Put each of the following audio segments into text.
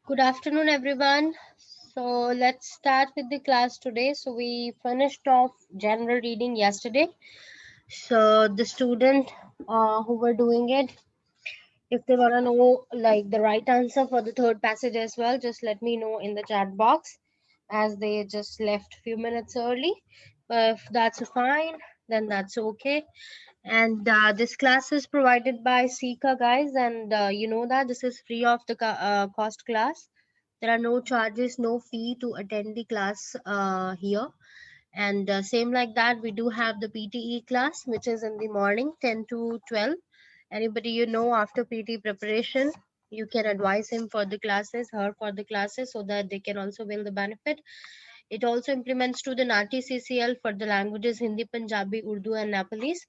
Good afternoon, everyone. So let's start with the class today. So we finished off general reading yesterday. So the student who were doing it, if they want to know like the right answer for the third passage as well, just let me know in the chat box, as they just left few minutes early. But if that's fine, then that's okay. And this class is provided by Sika, guys, and you know that this is free of the cost class. There are no charges, no fee to attend the class here. And same like that, we do have the PTE class, which is in the morning, 10 to 12. Anybody you know after PT preparation, you can advise him for the classes, her for the classes, so that they can also will the benefit. It also implements to the NATI CCL for the languages Hindi, Punjabi, Urdu, and Nepalese.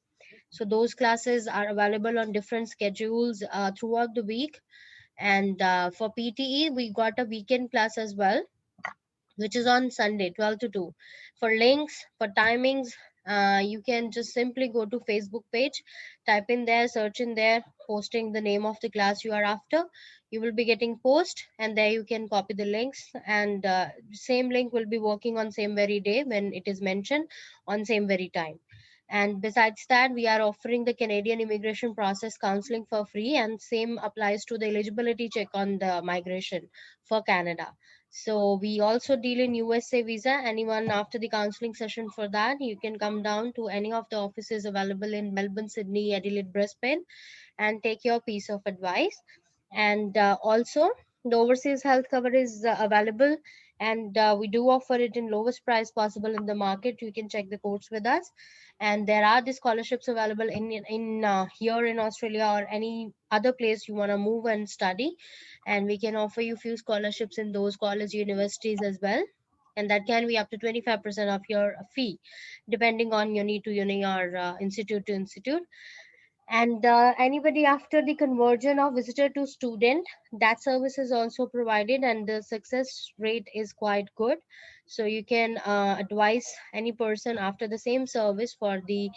So those classes are available on different schedules throughout the week. And for PTE, we got a weekend class as well, which is on Sunday, 12 to 2. For links, for timings, you can just simply go to Facebook page, type in there, search in there, posting the name of the class you are after. You will be getting post, and there you can copy the links, and same link will be working on same very day when it is mentioned on same very time. And besides that, we are offering the Canadian immigration process counseling for free, and same applies to the eligibility check on the migration for Canada. So we also deal in USA visa. Anyone after the counseling session for that, you can come down to any of the offices available in Melbourne, Sydney, Adelaide, Brisbane, and take your piece of advice. And also, the overseas health cover is available, and we do offer it in lowest price possible in the market. You can check the codes with us, and there are the scholarships available in here in Australia or any other place you want to move and study, and we can offer you few scholarships in those college universities as well, and that can be up to 25% of your fee, depending on uni to uni or institute to institute. And anybody after the conversion of visitor to student, that service is also provided, and the success rate is quite good. So you can advise any person after the same service for the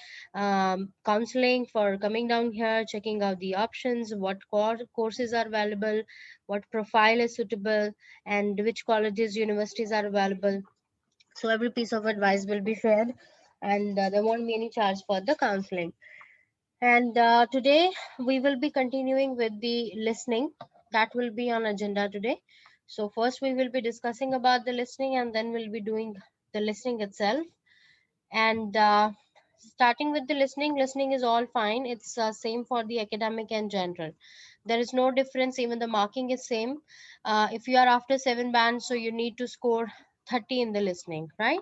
counseling, for coming down here, checking out the options, what courses are available, what profile is suitable, and which colleges, universities are available. So every piece of advice will be shared, and there won't be any charge for the counseling. And today we will be continuing with the listening. That will be on agenda today. So first we will be discussing about the listening, and then we'll be doing the listening itself. And starting with the listening is all fine. It's same for the academic and general. There is no difference. Even the marking is same. If you are after 7 bands, so you need to score 30 in the listening, right?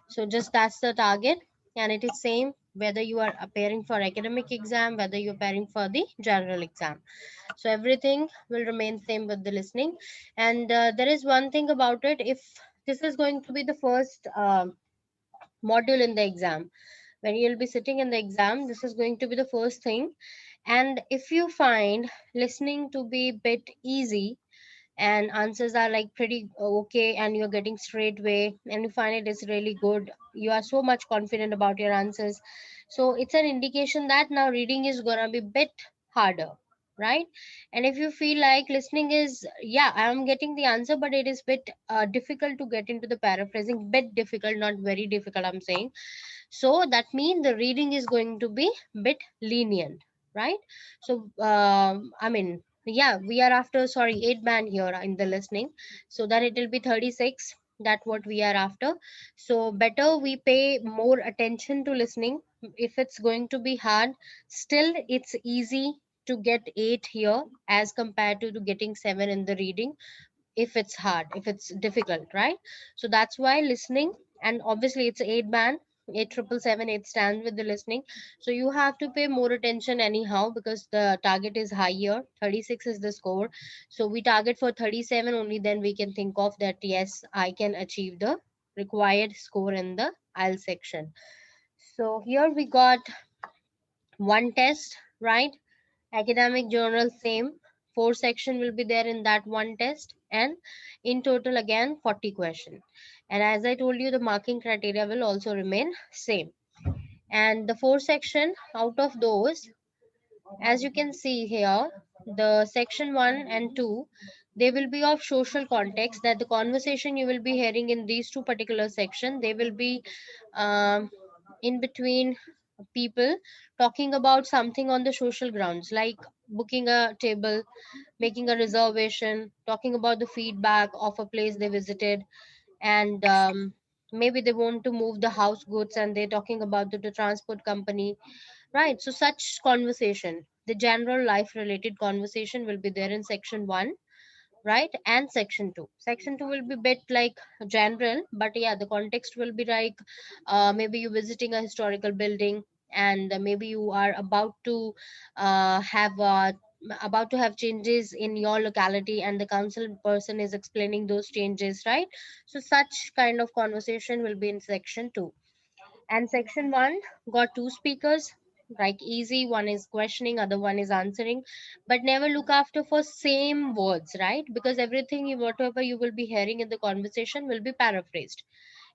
So just that's the target, and it is same whether you are appearing for academic exam, whether you're appearing for the general exam. So everything will remain same with the listening. And there is one thing about it: if this is going to be the first module in the exam, when you'll be sitting in the exam, this is going to be the first thing. And if you find listening to be bit easy, and answers are like pretty okay, and you're getting straight way, and you find it is really good, you are so much confident about your answers, so it's an indication that now reading is gonna be bit harder, right? And if you feel like listening is, yeah, I am getting the answer, but it is bit difficult to get into the paraphrasing, bit difficult, not very difficult, I'm saying, so that means the reading is going to be bit lenient, right? So I mean, yeah, we are after, sorry, 8 band here in the listening, so that it will be 36, that what we are after. So better we pay more attention to listening. If it's going to be hard, still it's easy to get 8 here as compared to getting 7 in the reading. If it's hard, if it's difficult, right? So that's why listening, and obviously it's 8 band, 8777, it stands with the listening. So you have to pay more attention anyhow, because the target is higher, 36 is the score. So we target for 37 only, then we can think of that, yes, I can achieve the required score in the IELTS section. So here we got one test, right? Academic journal same, 4 section will be there in that one test, and in total again 40 question. And as I told you, the marking criteria will also remain same. And the 4 section, out of those, as you can see here, the section 1 and 2, They will be of social context, that the conversation you will be hearing in these two particular section, they will be um, in between people talking about something on the social grounds, like booking a table, making a reservation, talking about the feedback of a place they visited, and maybe they want to move the house goods and they're talking about the transport company, right? So such conversation, the general life related conversation, will be there in section 1, right? And section 2 will be bit like general, but yeah, the context will be like maybe you visiting a historical building, and maybe you are about to have changes in your locality, and the council person is explaining those changes, right? So such kind of conversation will be in section 2. And section 1 got two speakers, like easy, one is questioning, other one is answering. But never look after for same words, right? Because everything whatever you will be hearing in the conversation will be paraphrased.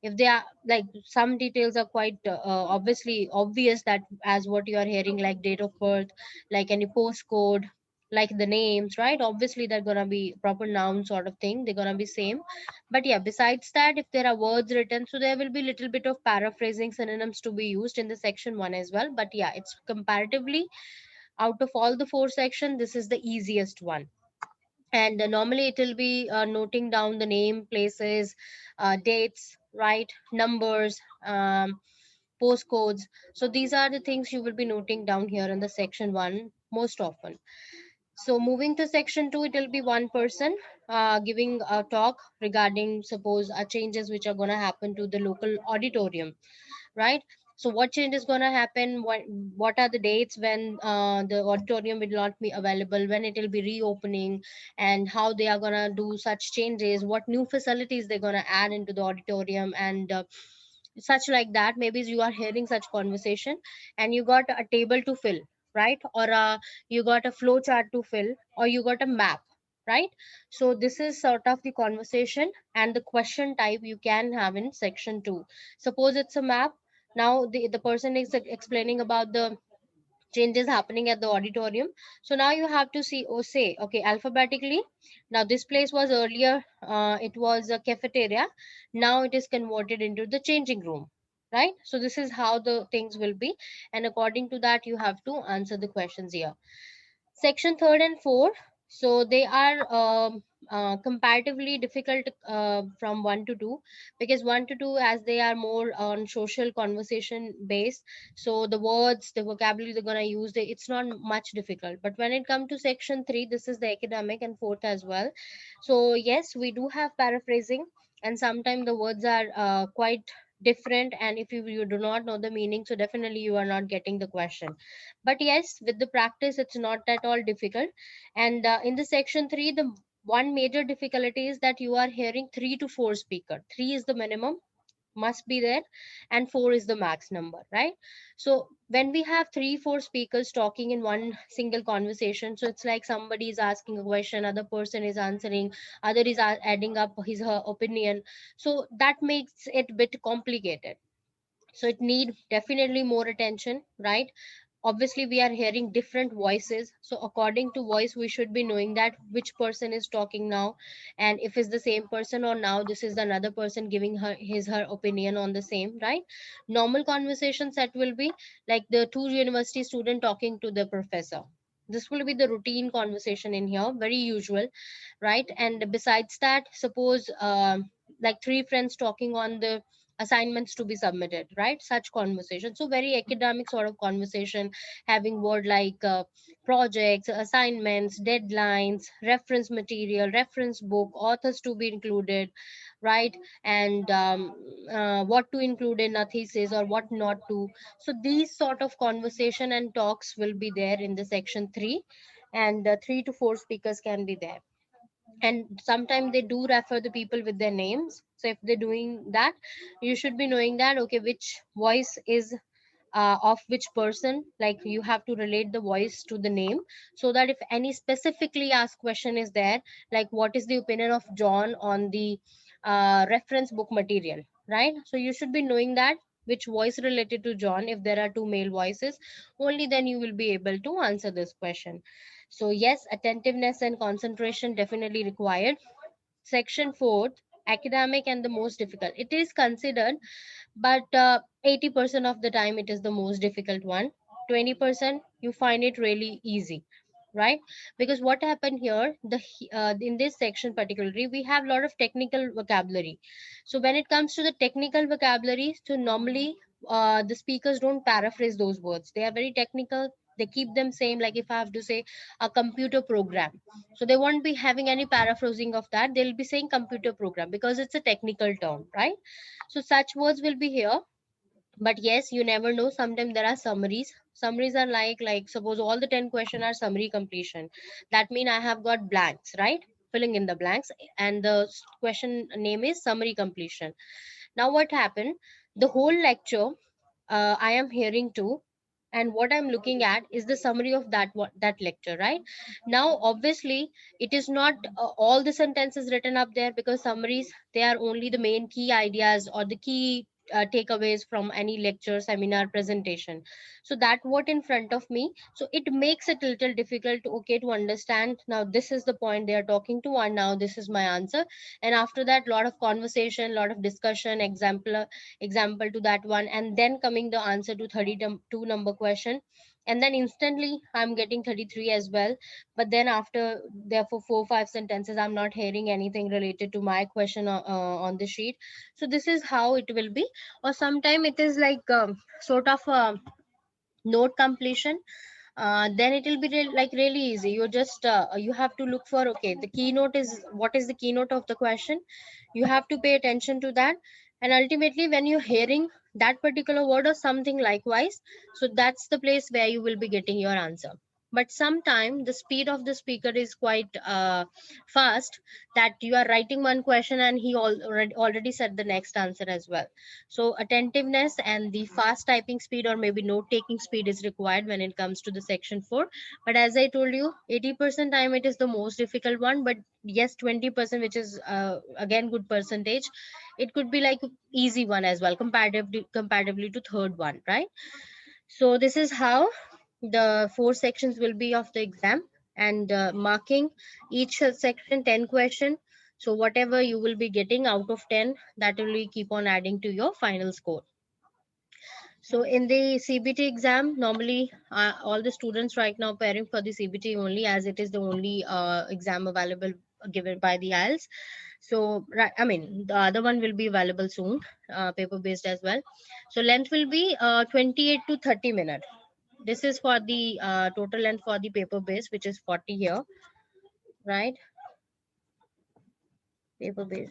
If they are like, some details are quite obviously obvious, that as what you are hearing, like date of birth, like any postcode, like the names, right? Obviously they're gonna be proper noun sort of thing, they're gonna be same. But yeah, besides that, if there are words written, so there will be little bit of paraphrasing synonyms to be used in the section 1 as well. But yeah, it's comparatively, out of all the four sections, this is the easiest one. And normally it will be noting down the name, places, dates, right, numbers, postcodes. So these are the things you will be noting down here in the section 1 most often. So moving to section 2, it will be one person giving a talk regarding, suppose, changes which are going to happen to the local auditorium, right? So what change is going to happen, what are the dates when the auditorium will not be available, when it will be reopening, and how they are going to do such changes, what new facilities they're going to add into the auditorium, and such like that. Maybe you are hearing such conversation, and you got a table to fill, right? Or you got a flow chart to fill, or you got a map, right? So this is sort of the conversation and the question type you can have in section 2. Suppose it's a map. Now the person is explaining about the changes happening at the auditorium. So now you have to see or say, okay, alphabetically, now this place was earlier, it was a cafeteria, now it is converted into the changing room, right? So this is how the things will be, and according to that you have to answer the questions here. Section 3rd and 4th, so they are comparatively difficult from 1 to 2, because 1 to 2, as they are more on social conversation based, so the words, the vocabulary they're going to use, it's not much difficult. But when it comes to section 3, this is the academic, and 4th as well. So yes, we do have paraphrasing, and sometimes the words are quite different, and if you do not know the meaning, so definitely you are not getting the question. But yes, with the practice, it's not at all difficult. And in the section 3, the one major difficulty is that you are hearing 3 to 4 speaker. 3 is the minimum, must be there, and 4 is the max number, right? So when we have 3 4 speakers talking in one single conversation, so it's like somebody is asking a question, other person is answering, other is adding up his her opinion. So that makes it bit complicated, so it need definitely more attention, right? Obviously we are hearing different voices, so according to voice we should be knowing that which person is talking now, and if it's the same person, or now this is another person giving her opinion on the same, right? Normal conversations that will be like the two university student talking to the professor. This will be the routine conversation in here, very usual, right? And besides that, suppose like three friends talking on the assignments to be submitted, right? Such conversation, so very academic sort of conversation, having word like projects, assignments, deadlines, reference material, reference book, authors to be included, right? And what to include in a thesis or what not to. So these sort of conversation and talks will be there in the section 3, and 3 to 4 speakers can be there. And sometimes they do refer the people with their names, so if they're doing that, you should be knowing that, okay, which voice is of which person, like you have to relate the voice to the name, so that if any specifically asked question is there, like what is the opinion of John on the reference book material, right? So you should be knowing that which voice related to John. If there are two male voices, only then you will be able to answer this question. So yes, attentiveness and concentration definitely required. Section 4, academic and the most difficult. It is considered, but 80% of the time it is the most difficult one. 20% you find it really easy, right? Because what happened here, in this section particularly, we have a lot of technical vocabulary. So when it comes to the technical vocabulary, so normally the speakers don't paraphrase those words. They are very technical. They keep them same. Like if I have to say a computer program, so they won't be having any paraphrasing of that. They'll be saying computer program because it's a technical term, right? So such words will be here. But yes, you never know, sometimes there are summaries are like suppose all the 10 question are summary completion. That mean I have got blanks, right? Filling in the blanks, and the question name is summary completion. Now what happened, the whole lecture I am hearing to, and what I'm looking at is the summary of that lecture, right? Now obviously it is not all the sentences written up there, because summaries, they are only the main key ideas or the key takeaways from any lecture, seminar, presentation. So that what in front of me, so it makes it a little difficult to, okay, to understand now this is the point they are talking to, and now this is my answer. And after that, lot of conversation, lot of discussion, example to that one, and then coming the answer to 32 number question, and then instantly I'm getting 33 as well. But then after, therefore 4 5 sentences, I'm not hearing anything related to my question on the sheet. So this is how it will be. Or sometime it is like sort of a note completion. Then it will be like really easy. You just you have to look for, okay, the keynote is, what is the keynote of the question, you have to pay attention to that. And ultimately when you're hearing that particular word or something likewise, so that's the place where you will be getting your answer. But sometime the speed of the speaker is quite fast, that you are writing one question and he already said the next answer as well. So attentiveness and the fast typing speed or maybe note taking speed is required when it comes to the section 4. But as I told you, 80% time it is the most difficult one. But yes, 20%, which is again good percentage, it could be like easy one as well, comparatively to third one, right? So this is how the 4 sections will be of the exam, and marking each section 10 question. So whatever you will be getting out of 10, that will be keep on adding to your final score. So in the CBT exam, normally all the students right now preparing for the CBT only, as it is the only exam available given by the IELTS. So right, I mean the other one will be available soon, paper based as well. So length will be 28 to 30 minutes. This is for the total length for the paper base, which is 40 here, right? Paper base.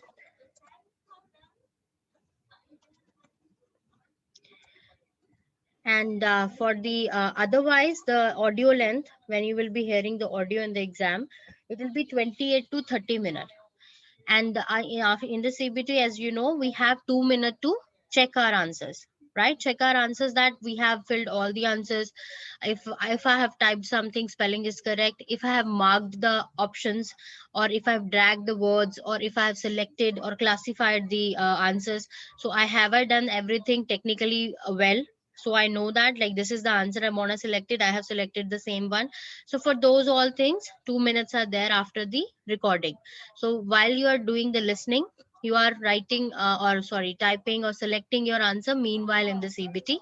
And for the otherwise, the audio length, when you will be hearing the audio in the exam, it will be 28 to 30 minutes. And in the CBT, as you know, we have 2 minutes to check our answers, right? Check our answers, that we have filled all the answers. If I have typed something, spelling is correct, if I have marked the options, or if I've dragged the words, or if I have selected or classified the answers, so I have I done everything technically well. So I know that like this is the answer I want to select it, I have selected the same one. So for those all things, 2 minutes are there after the recording. So while you are doing the listening, you are writing or sorry, typing or selecting your answer meanwhile in the CBT.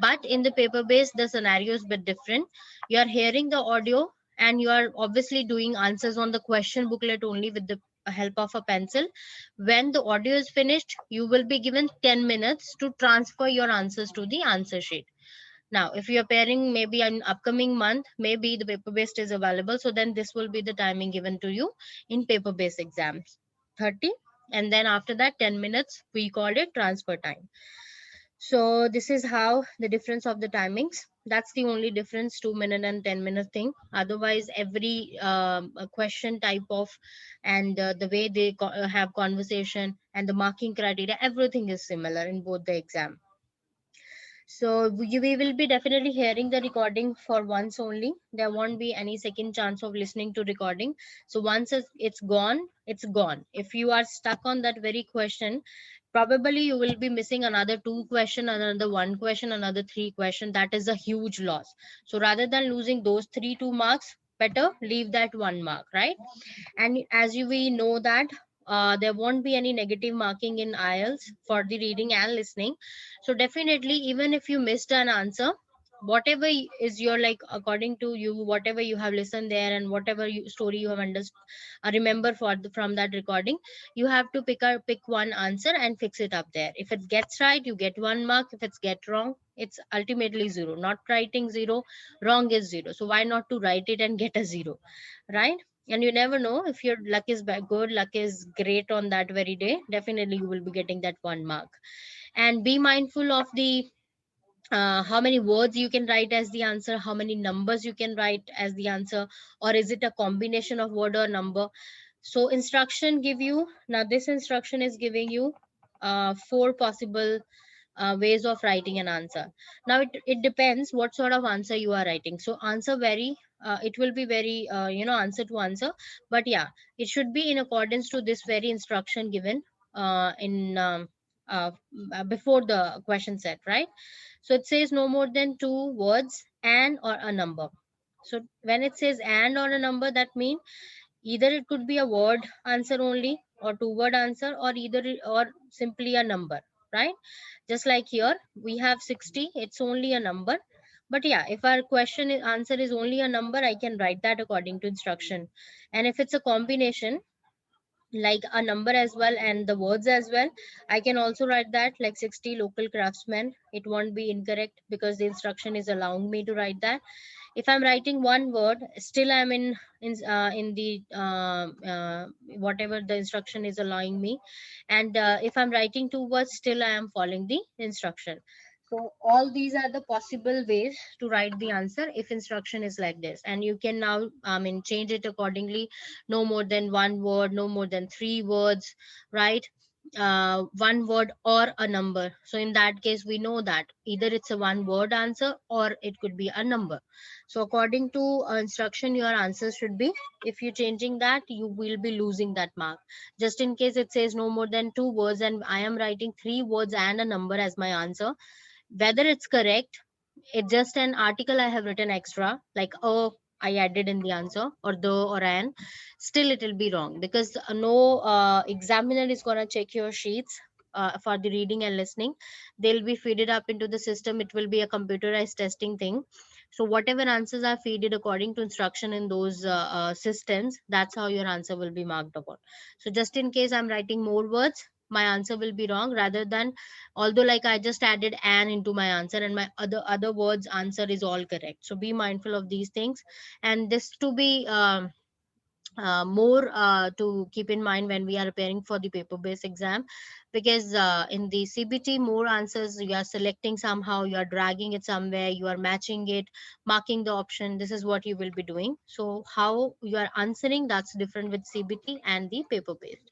But in the paper based, the scenario is a bit different. You are hearing the audio and you are obviously doing answers on the question booklet only with the help of a pencil. When the audio is finished, you will be given 10 minutes to transfer your answers to the answer sheet. Now, if you're pairing maybe an upcoming month, maybe the paper based is available. So then this will be the timing given to you in paper based exams, 30. And then after that, 10 minutes, we called it transfer time. So this is how the difference of the timings. That's the only difference, 2 minute and 10 minute thing. Otherwise, every question type of, and the way they have conversation and the marking criteria, everything is similar in both the exam. So we will be definitely hearing the recording for once only. There won't be any second chance of listening to recording. So once it's gone, it's gone. If you are stuck on that very question, probably you will be missing another 2 question, another 1 question, another 3 question. That is a huge loss. So rather than losing those 2 marks, better leave that 1 mark, right? And as we know that there won't be any negative marking in IELTS for the reading and listening. So definitely, even if you missed an answer, whatever is your, like, according to you, whatever you have listened there and whatever story you have understood, remember from that recording, you have to pick one answer and fix it up there. If it gets right, you get 1 mark. If it's get wrong, it's ultimately zero. Not writing zero, wrong is zero. So why not to write it and get a zero, right? And you never know, if your luck is good, luck is great on that very day, definitely you will be getting that 1 mark. And be mindful of the how many words you can write as the answer, how many numbers you can write as the answer, or is it a combination of word or number. So instruction give you, now this instruction is giving you 4 possible ways of writing an answer. Now it depends what sort of answer you are writing. So answer vary, it will be very answer to answer. But yeah, it should be in accordance to this very instruction given in uh, before the question set, right? So it says no more than 2 words and or a number. So when it says and or a number, that means either it could be a word answer only, or 2 word answer, or or simply a number, right? Just like here we have 60, it's only a number. But yeah, if our answer is only a number, I can write that according to instruction. And if it's a combination, like a number as well and the words as well, I can also write that, like 60 local craftsmen. It won't be incorrect because the instruction is allowing me to write that. If I'm writing one word, still I'm in the whatever the instruction is allowing me. And if I'm writing 2 words, still I am following the instruction. So all these are the possible ways to write the answer if instruction is like this. And you can now change it accordingly. No more than 1 word, no more than 3 words, right? 1 word or a number. So in that case, we know that either it's a 1 word answer or it could be a number. So according to instruction, your answer should be, if you're changing that, you will be losing that mark. Just in case it says no more than 2 words and I am writing 3 words and a number as my answer, whether it's correct, it's just an article I have written extra, like oh, I added in the answer, or the or an, still it will be wrong, because no examiner is gonna check your sheets for the reading and listening. They'll be feeded up into the system. It will be a computerized testing thing. So whatever answers are feeded according to instruction in those systems, that's how your answer will be marked upon. So just in case I'm writing more words, my answer will be wrong, rather than, although like I just added an into my answer and my other words answer is all correct. So be mindful of these things. And this to be more to keep in mind when we are preparing for the paper based exam, because in the CBT, more answers you are selecting somehow, you are dragging it somewhere, you are matching it, marking the option. This is what you will be doing. So how you are answering, that's different with CBT and the paper based.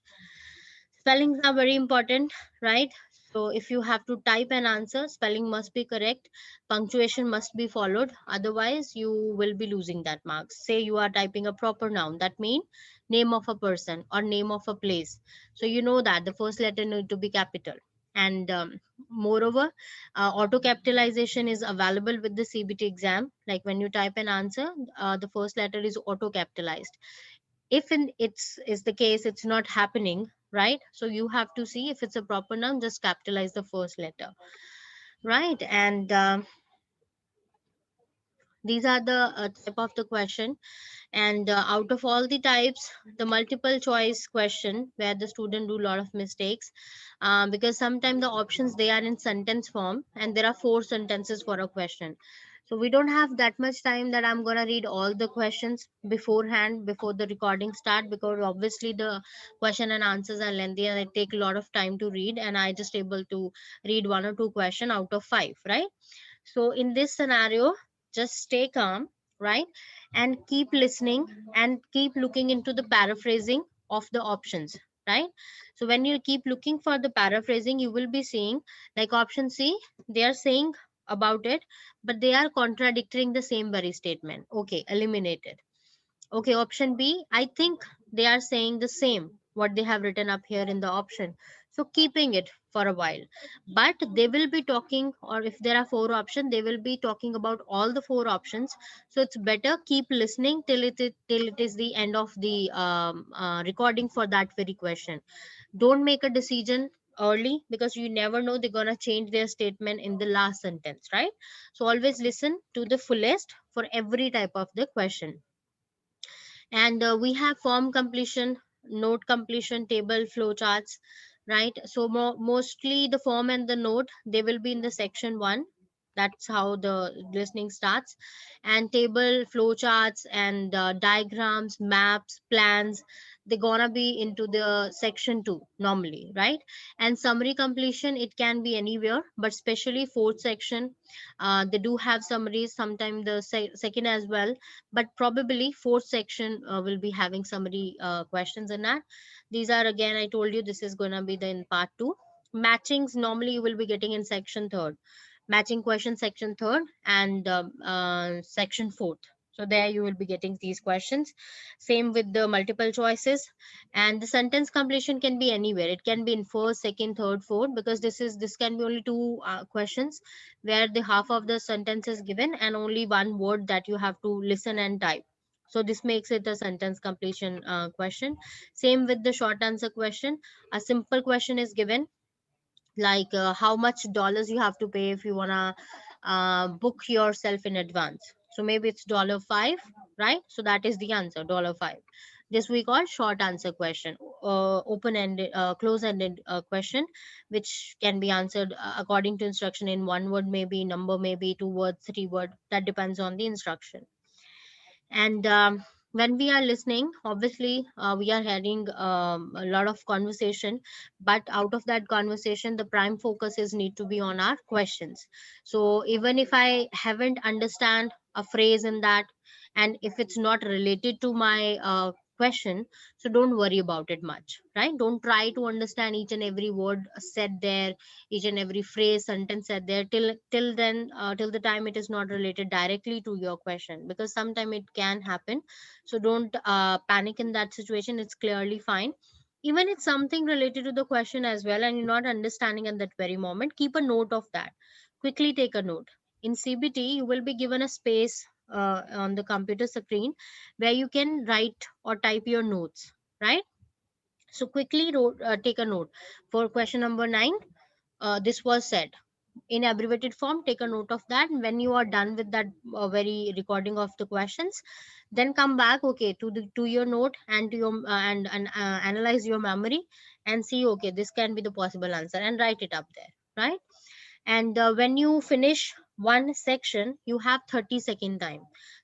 Spellings are very important, right? So if you have to type an answer, spelling must be correct, punctuation must be followed, otherwise you will be losing that marks. Say you are typing a proper noun, that means name of a person or name of a place. So you know that the first letter need to be capital. And moreover, auto capitalization is available with the CBT exam. Like when you type an answer, the first letter is auto capitalized. If it's is the case it's not happening, right? So you have to see, if it's a proper noun, just capitalize the first letter, right? And these are the type of the question. And out of all the types, the multiple choice question, where the student do a lot of mistakes, because sometimes the options, they are in sentence form and there are 4 sentences for a question. So we don't have that much time that I'm going to read all the questions beforehand before the recording start, because obviously the question and answers are lengthy and it take a lot of time to read, and I just able to read 1 or 2 question out of 5, right? So in this scenario, just stay calm, right? And keep listening and keep looking into the paraphrasing of the options, right? So when you keep looking for the paraphrasing, you will be seeing, like option C, they are saying about it, but they are contradicting the same very statement. Okay, eliminated. Okay, option B, I think they are saying the same, what they have written up here in the option. So keeping it for a while, but they will be talking, or if there are four options, they will be talking about all the four options. So it's better keep listening till it is the end of the recording for that very question. Don't make a decision early, because you never know, they're gonna change their statement in the last sentence, right? So always listen to the fullest for every type of the question. And we have form completion, note completion, table, flow charts, right? So mostly the form and the note, they will be in the section 1. That's how the listening starts. And table, flow charts, and diagrams, maps, plans, they're gonna be into the section 2 normally, right? And summary completion, it can be anywhere, but especially fourth section, they do have summaries, sometimes the second as well, but probably fourth section will be having summary questions in that. These are, again, I told you, this is going to be the in part 2. Matchings normally you will be getting in section 3rd, matching question section 3rd, and section 4th. So there you will be getting these questions. Same with the multiple choices. And the sentence completion can be anywhere, it can be in first, second, third, fourth, because this can be only two questions where the half of the sentence is given and only one word that you have to listen and type. So this makes it a sentence completion question. Same with the short answer question. A simple question is given, like how much dollars you have to pay if you wanna book yourself in advance. So maybe it's $5, right? So that is the answer, $5. This we call short answer question, open ended, close ended question, which can be answered according to instruction in one word, maybe number, maybe two words, three word, that depends on the instruction. And when we are listening, obviously we are having a lot of conversation, but out of that conversation the prime focus is need to be on our questions. So even if I haven't understand a phrase in that, and if it's not related to my question, so don't worry about it much, right? Don't try to understand each and every word said there, each and every phrase, sentence said there, till then, till the time it is not related directly to your question, because sometime it can happen. So don't panic in that situation, it's clearly fine. Even it's something related to the question as well and you're not understanding at that very moment, keep a note of that. Quickly take a note. In CBT you will be given a space on the computer screen where you can write or type your notes, right? So quickly take a note. For question number 9, this was said in abbreviated form, take a note of that. When you are done with that very recording of the questions, then come back, okay, to your note and to your and analyze your memory and see, okay, this can be the possible answer, and write it up there, right? And when you finish one section, you have 30-second time,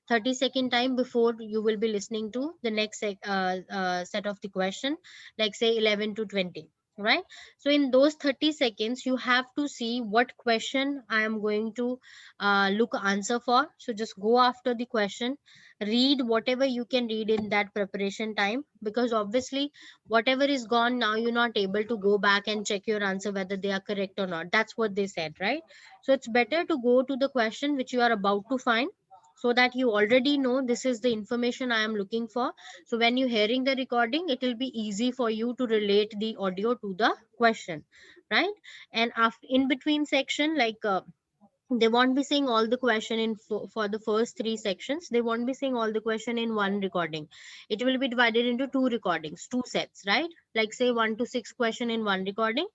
30-second time before you will be listening to the next set of the question, like say 11 to 20, right? So in those 30 seconds you have to see what question I am going to look answer for. So just go after the question, read whatever you can read in that preparation time, because obviously whatever is gone now, you're not able to go back and check your answer whether they are correct or not. That's what they said, right? So it's better to go to the question which you are about to find, so that you already know this is the information I am looking for. So when you hearing the recording, it will be easy for you to relate the audio to the question, right? And after, in between section, like they won't be saying all the question in for the first three sections, they won't be saying all the question in one recording. It will be divided into two recordings, two sets, right? Like say 1 to 6 question in one recording,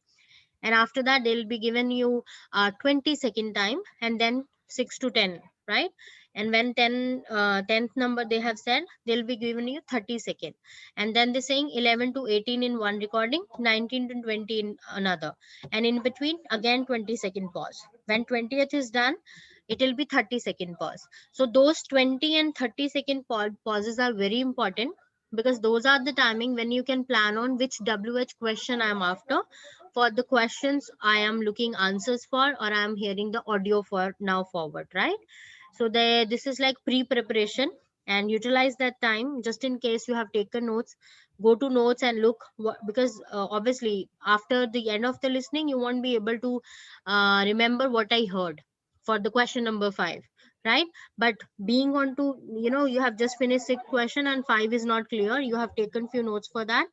and after that they'll be given you 20-second time, and then 6 to 10, right? And when 10th number they have said, they'll be giving you 30-second, and then they're saying 11 to 18 in one recording, 19 to 20 in another, and in between again 20-second pause. When 20th is done, it will be 30-second pause. So those 20 and 30-second pauses are very important, because those are the timing when you can plan on which WH question I am after, for the questions I am looking answers for, or I am hearing the audio for now forward, right? So this is like pre-preparation, and utilize that time just in case you have taken notes. Go to notes and look because obviously after the end of the listening you won't be able to remember what I heard for the question number 5, right? But being on to, you have just finished 6 question and 5 is not clear, you have taken few notes for that,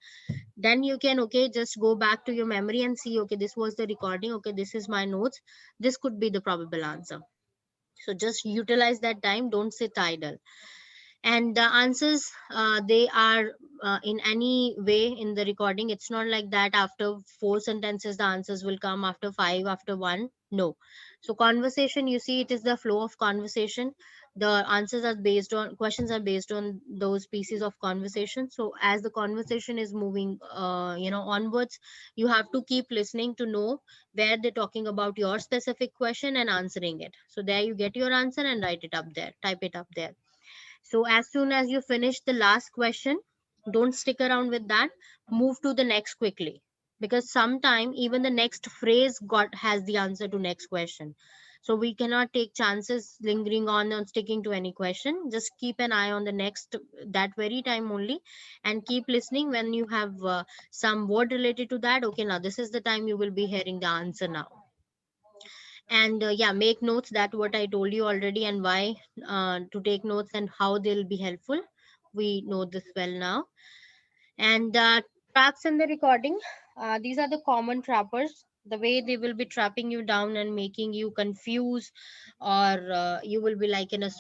then you can, okay, just go back to your memory and see, okay, this was the recording, okay, this is my notes, this could be the probable answer. So just utilize that time, don't sit idle. And the answers, they are in any way in the recording. It's not like that after 4 sentences the answers will come, after 5, after 1. No. So conversation, you see, it is the flow of conversation. The answers are based on, questions are based on those pieces of conversation. So as the conversation is moving onwards, you have to keep listening to know where they're talking about your specific question and answering it. So there you get your answer and write it up there, type it up there. So as soon as you finish the last question, don't stick around with that. Move to the next quickly, because sometime even the next phrase got has the answer to next question. So we cannot take chances lingering on sticking to any question. Just keep an eye on the next, that very time only, and keep listening when you have some word related to that. Okay, now this is the time you will be hearing the answer now. And yeah, make notes, that what I told you already, and why to take notes and how they'll be helpful, we know this well now. And traps in the recording, these are the common trappers, the way they will be trapping you down and making you confused, or you will be like in a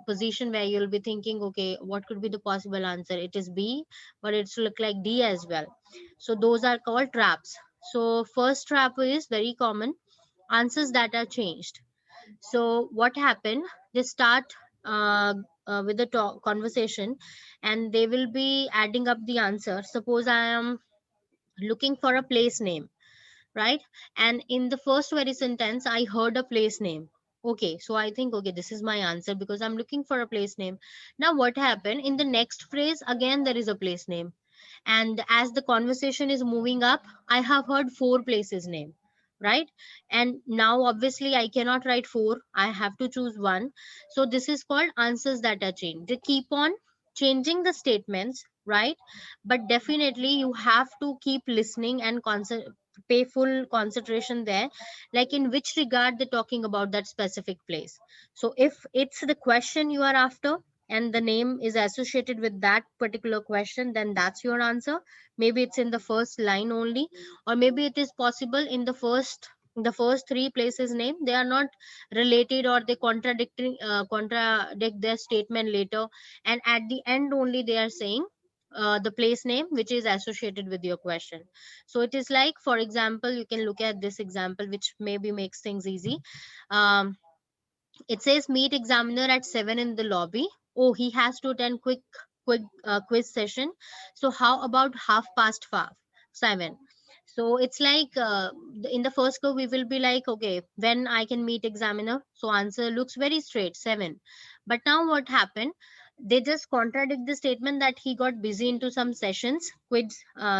position where you'll be thinking, okay, what could be the possible answer, it is B, but it's look like D as well. So those are called traps. So first trap is very common, answers that are changed. So what happened, they start uh, with the conversation, and they will be adding up the answer. Suppose I am looking for a place name, right? And in the first very sentence I heard a place name. Okay, so I think, okay, this is my answer because I'm looking for a place name. Now what happened, in the next phrase again there is a place name, and as the conversation is moving up, I have heard 4 places name, right? And now obviously I cannot write 4, I have to choose one. So this is called answers that are changed. They keep on changing the statements, right? But definitely you have to keep listening and pay full concentration there, like in which regard they're talking about that specific place. So if it's the question you are after and the name is associated with that particular question, then that's your answer. Maybe it's in the first line only, or maybe it is possible in the first 3 places name they are not related, or they contradict their statement later, and at the end only they are saying the place name which is associated with your question. So it is like, for example, you can look at this example which maybe makes things easy. um, it says meet examiner at 7 in the lobby. Oh, he has to attend quick quiz session. So how about 7:30? So it's like in the first go we will be like, okay, when I can meet examiner. So answer looks very straight, 7. But now what happened? They just contradict the statement that he got busy into some quiz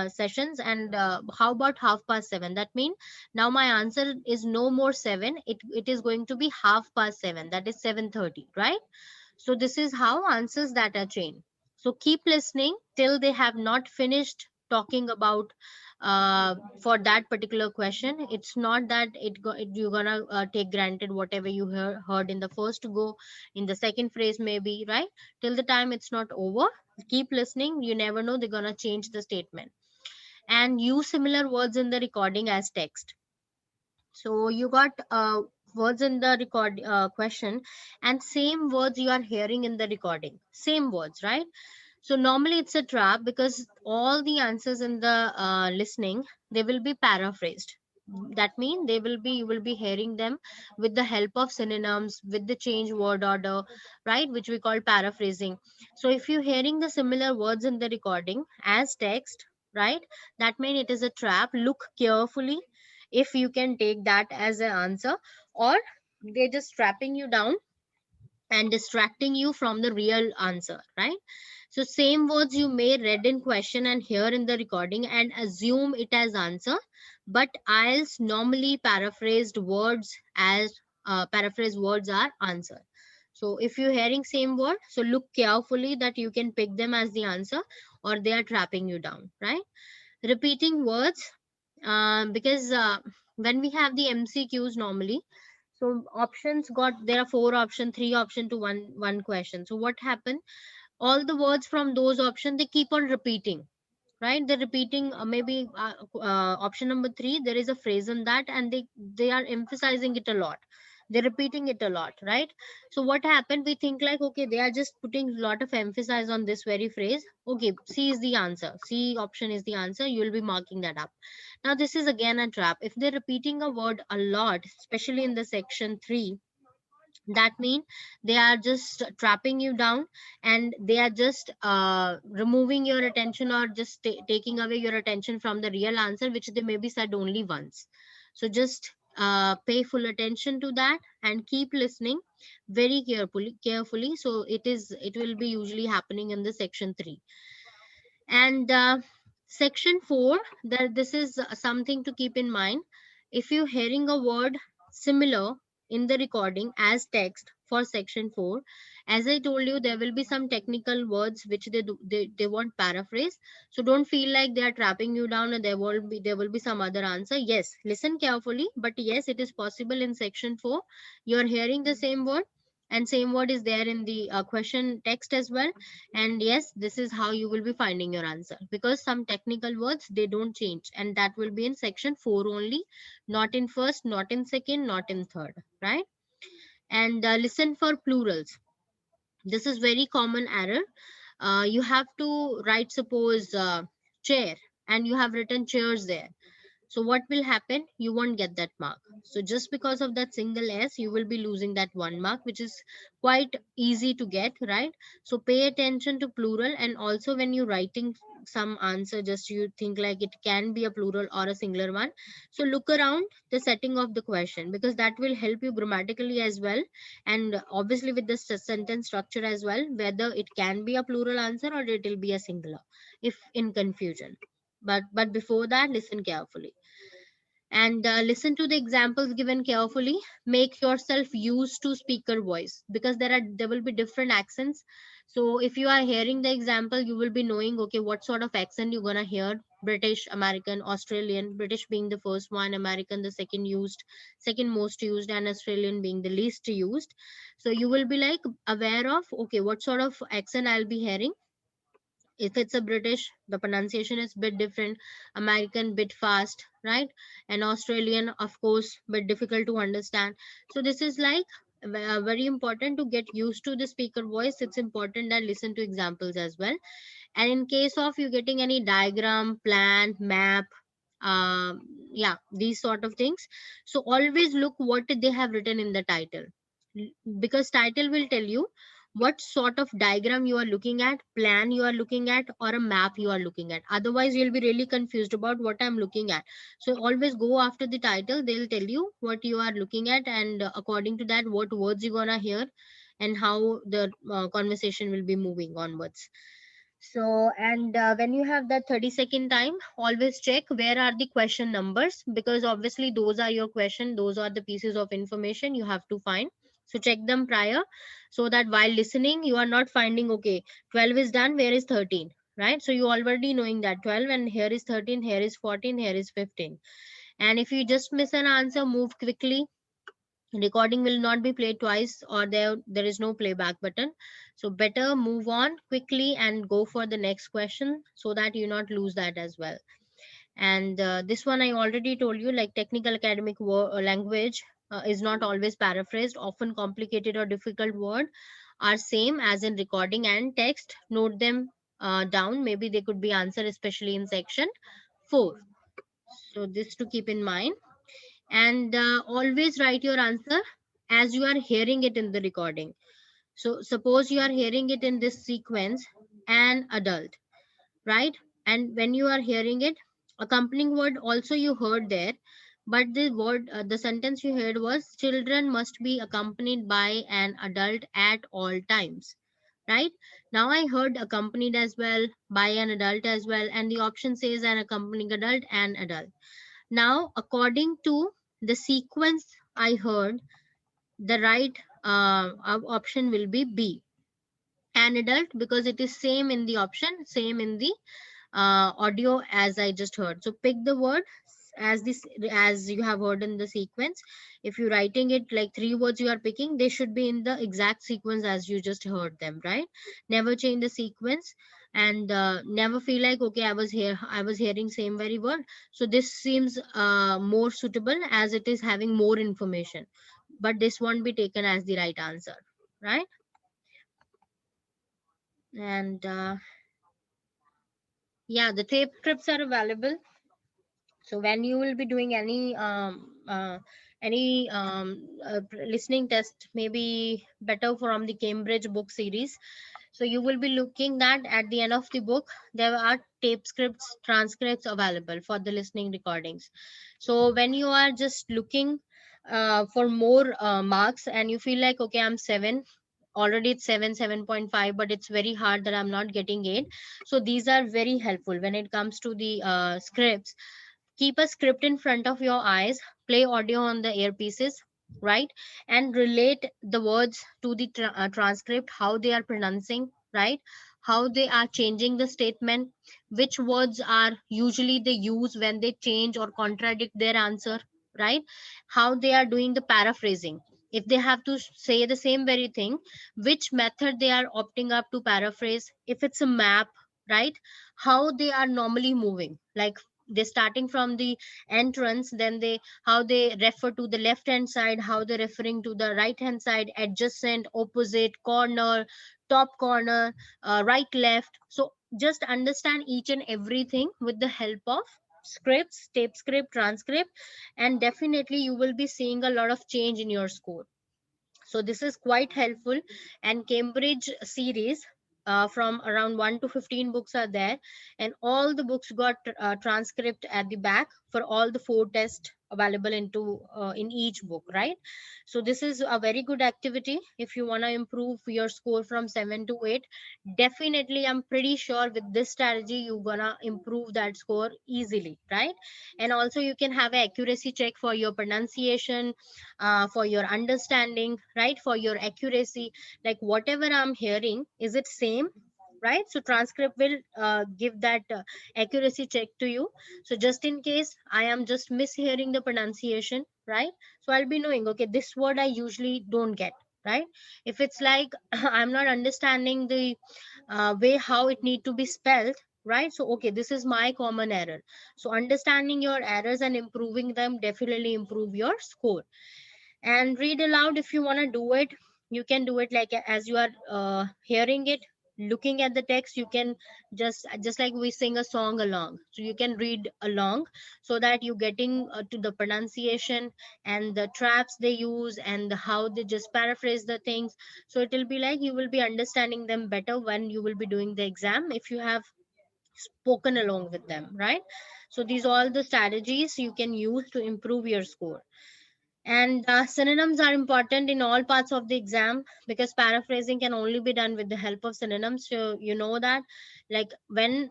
sessions, and how about 7:30? That means now my answer is no more 7, it is going to be 7:30, that is 7:30, right? So this is how answers that are chained. So keep listening till they have not finished talking about for that particular question. It's not that you're gonna take granted whatever you heard in the first go, in the second phrase maybe, right? Till the time it's not over, keep listening. You never know, they're gonna change the statement. And use similar words in the recording as text. So you got words in the record question, and same words you are hearing in the recording, same words, right? So normally it's a trap, because all the answers in the listening, they will be paraphrased. That means they will be, you will be hearing them with the help of synonyms, with the change word order, right, which we call paraphrasing. So if you're hearing the similar words in the recording as text, right, that means it is a trap. Look carefully if you can take that as an answer, or they're just trapping you down and distracting you from the real answer, right? So same words you may read in question and hear in the recording and assume it as answer, but IELTS normally paraphrased words are answer. So if you're hearing same word, so look carefully that you can pick them as the answer, or they are trapping you down, right? Repeating words, because when we have the MCQs normally, So options got, there are 4 options, 3 options to one question. So what happened? All the words from those options, they keep on repeating, right? They're repeating, maybe option number 3, there is a phrase in that, and they are emphasizing it a lot, they're repeating it a lot, right? So what happened, we think like, okay, they are just putting a lot of emphasis on this very phrase. Okay, C is the answer, C option is the answer, you will be marking that up. Now this is again a trap. If they're repeating a word a lot, especially in the section 3, that means they are just trapping you down, and they are just removing your attention, or just taking away your attention from the real answer, which they maybe said only once. So just pay full attention to that and keep listening very carefully. So it will be usually happening in the section 3. And section 4, that this is something to keep in mind. If you're hearing a word similar in the recording as text for section 4, as I told you, there will be some technical words which they won't paraphrase. So don't feel like they are trapping you down, and there will be some other answer. Yes, listen carefully, but yes, it is possible in section 4 you're hearing the same word, and same word is there in the question text as well. And yes, this is how you will be finding your answer, because some technical words, they don't change, and that will be in section 4 only, not in first, not in second, not in third, right? And listen for plurals. This is very common error. You have to write, suppose chair, and you have written chairs there. So what will happen? You won't get that mark. So just because of that single S, you will be losing that 1 mark, which is quite easy to get, right? So pay attention to plural, and also when you're writing some answer, just you think like it can be a plural or a singular one. So look around the setting of the question, because that will help you grammatically as well, and obviously with the sentence structure as well, whether it can be a plural answer or it will be a singular, if in confusion. But before that, listen carefully, and listen to the examples given carefully. Make yourself used to speaker voice, because there will be different accents. So if you are hearing the example, you will be knowing, okay, what sort of accent you're gonna hear: British, American, Australian. British being the first one, American the second most used, and Australian being the least used. So you will be like aware of, okay, what sort of accent I'll be hearing. If it's a British, the pronunciation is bit different. American, bit fast, right? And Australian, of course, bit difficult to understand. So this is like very important to get used to the speaker voice. It's important that listen to examples as well. And in case of you getting any diagram, plan, map, um yeah, these sort of things, so always look what they have written in the title. Because title will tell you what sort of diagram you are looking at, plan you are looking at, or a map you are looking at. Otherwise you'll be really confused about what I'm looking at. So always go after the title, they'll tell you what you are looking at, and according to that, what words you're gonna hear, and how the conversation will be moving onwards. So, and when you have that 30-second time, always check where are the question numbers, because obviously those are your question, those are the pieces of information you have to find. So check them prior, so that while listening, you are not finding, okay, 12 is done, where is 13, right? So you already knowing that 12, and here is 13, here is 14, here is 15. And if you just miss an answer, move quickly. Recording will not be played twice, or there is no playback button. So better move on quickly and go for the next question, so that you not lose that as well. And this one I already told you, like technical academic language is not always paraphrased. Often complicated or difficult word are same as in recording and text. Note them down, maybe they could be answered, especially in section 4. So this to keep in mind. And always write your answer as you are hearing it in the recording. So suppose you are hearing it in this sequence, an adult, right? And when you are hearing it, accompanying word also you heard there, but the word, the sentence you heard was children must be accompanied by an adult at all times, right? Now I heard accompanied as well, by an adult as well, and the option says an accompanying adult and adult. Now, according to the sequence I heard, the right option will be B, an adult, because it is same in the option, same in the audio as I just heard. So pick the word as this, as you have heard in the sequence. If you're writing it like 3 words you are picking, they should be in the exact sequence as you just heard them, right? Never change the sequence, and never feel like, okay, I was hearing same very word. So this seems more suitable as it is having more information, but this won't be taken as the right answer, right? And yeah, the tape scripts are available. So when you will be doing any listening test, maybe better from the Cambridge book series. So you will be looking that at the end of the book, there are tape scripts, transcripts available for the listening recordings. So when you are just looking for more marks and you feel like, okay, I'm 7, already it's 7.5, but it's very hard that I'm not getting 8. So these are very helpful when it comes to the scripts. Keep a script in front of your eyes, play audio on the earpieces, right? And relate the words to the transcript, how they are pronouncing, right? How they are changing the statement, which words are usually they use when they change or contradict their answer, right? How they are doing the paraphrasing. If they have to say the same very thing, which method they are opting up to paraphrase. If it's a map, right? How they are normally moving, like they starting from the entrance, then they how they refer to the left hand side, how they're referring to the right hand side, adjacent, opposite, corner, top corner, right, left. So just understand each and everything with the help of scripts, tape script, transcript, and definitely you will be seeing a lot of change in your score. So this is quite helpful. And Cambridge series, from around 1 to 15 books are there, and all the books got transcript at the back for all the 4 tests available in each book, right? So this is a very good activity if you want to improve your score from 7 to 8. Definitely, I'm pretty sure with this strategy you're gonna improve that score easily, right? And also you can have an accuracy check for your pronunciation, for your understanding, right? For your accuracy, like whatever I'm hearing, is it same, right? So transcript will give that accuracy check to you. So just in case I am just mishearing the pronunciation, right? So I'll be knowing, okay, this word I usually don't get, right? If it's like I'm not understanding the way how it need to be spelled, right? So okay, this is my common error. So understanding your errors and improving them definitely improve your score. And read aloud, if you want to do it, you can do it like as you are hearing it, looking at the text. You can just like we sing a song along, so you can read along, so that you're getting to the pronunciation and the traps they use and how they just paraphrase the things. So it will be like you will be understanding them better when you will be doing the exam, if you have spoken along with them, right? So these are all the strategies you can use to improve your score. And synonyms are important in all parts of the exam, because paraphrasing can only be done with the help of synonyms. So you know that, like when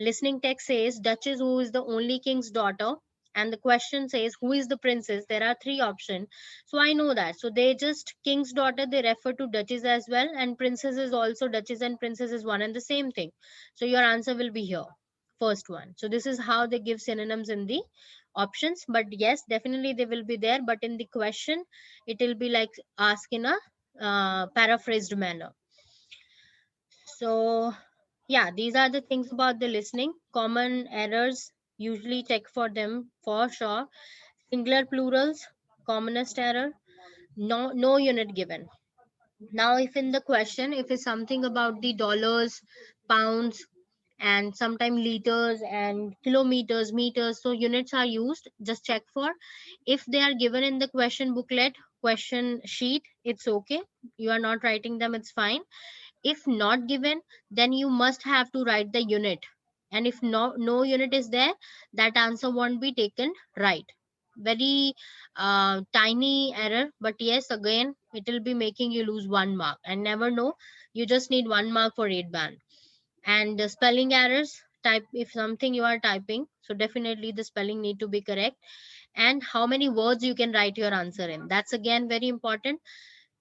listening text says Duchess who is the only king's daughter, and the question says who is the princess, there are 3 options. So I know that. So they just king's daughter, they refer to Duchess as well, and princess is also Duchess, and princess is one and the same thing. So your answer will be here, first one. So this is how they give synonyms in the options. But yes, definitely they will be there, but in the question it will be like asked in a paraphrased manner. So yeah, these are the things about the listening. Common errors, usually check for them for sure. Singular plurals, commonest error. No unit given. Now if in the question, if it's something about the dollars, pounds, and sometimes liters and kilometers, meters, so units are used, just check for. If they are given in the question booklet, question sheet, it's okay, you are not writing them, it's fine. If not given, then you must have to write the unit. And if no unit is there, that answer won't be taken right. Very tiny error, but yes, again it will be making you lose 1 mark, and never know, you just need 1 mark for 8 band. And the spelling errors, type if something you are typing, so definitely the spelling need to be correct. And how many words you can write your answer in, that's again very important.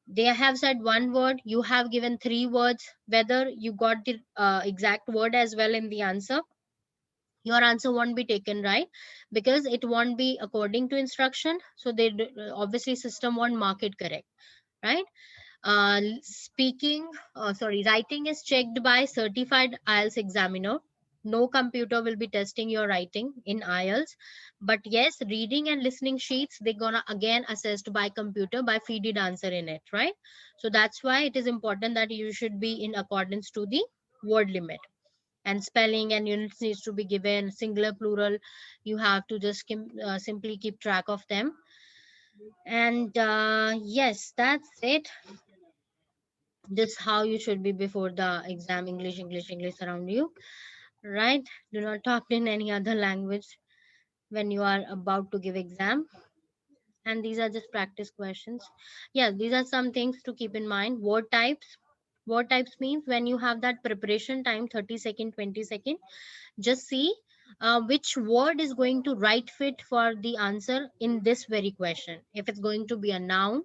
They have said 1 word, you have given 3 words, whether you got the exact word as well in the answer, your answer won't be taken, right? Because it won't be according to instruction, so obviously system won't mark it correct, right? Speaking, sorry, writing is checked by certified IELTS examiner. No computer will be testing your writing in IELTS. But yes, reading and listening sheets, they're gonna again assessed by computer by feeded answer in it, right? So that's why it is important that you should be in accordance to the word limit. And spelling and units needs to be given, singular, plural. You have to just simply keep track of them. And yes, that's it. This how you should be before the exam. English around you, right? Do not talk in any other language when you are about to give exam. And these are just practice questions. Yeah, these are some things to keep in mind. Word types means when you have that preparation time, 30-second, 20-second, just see which word is going to right fit for the answer in this very question. If it's going to be a noun,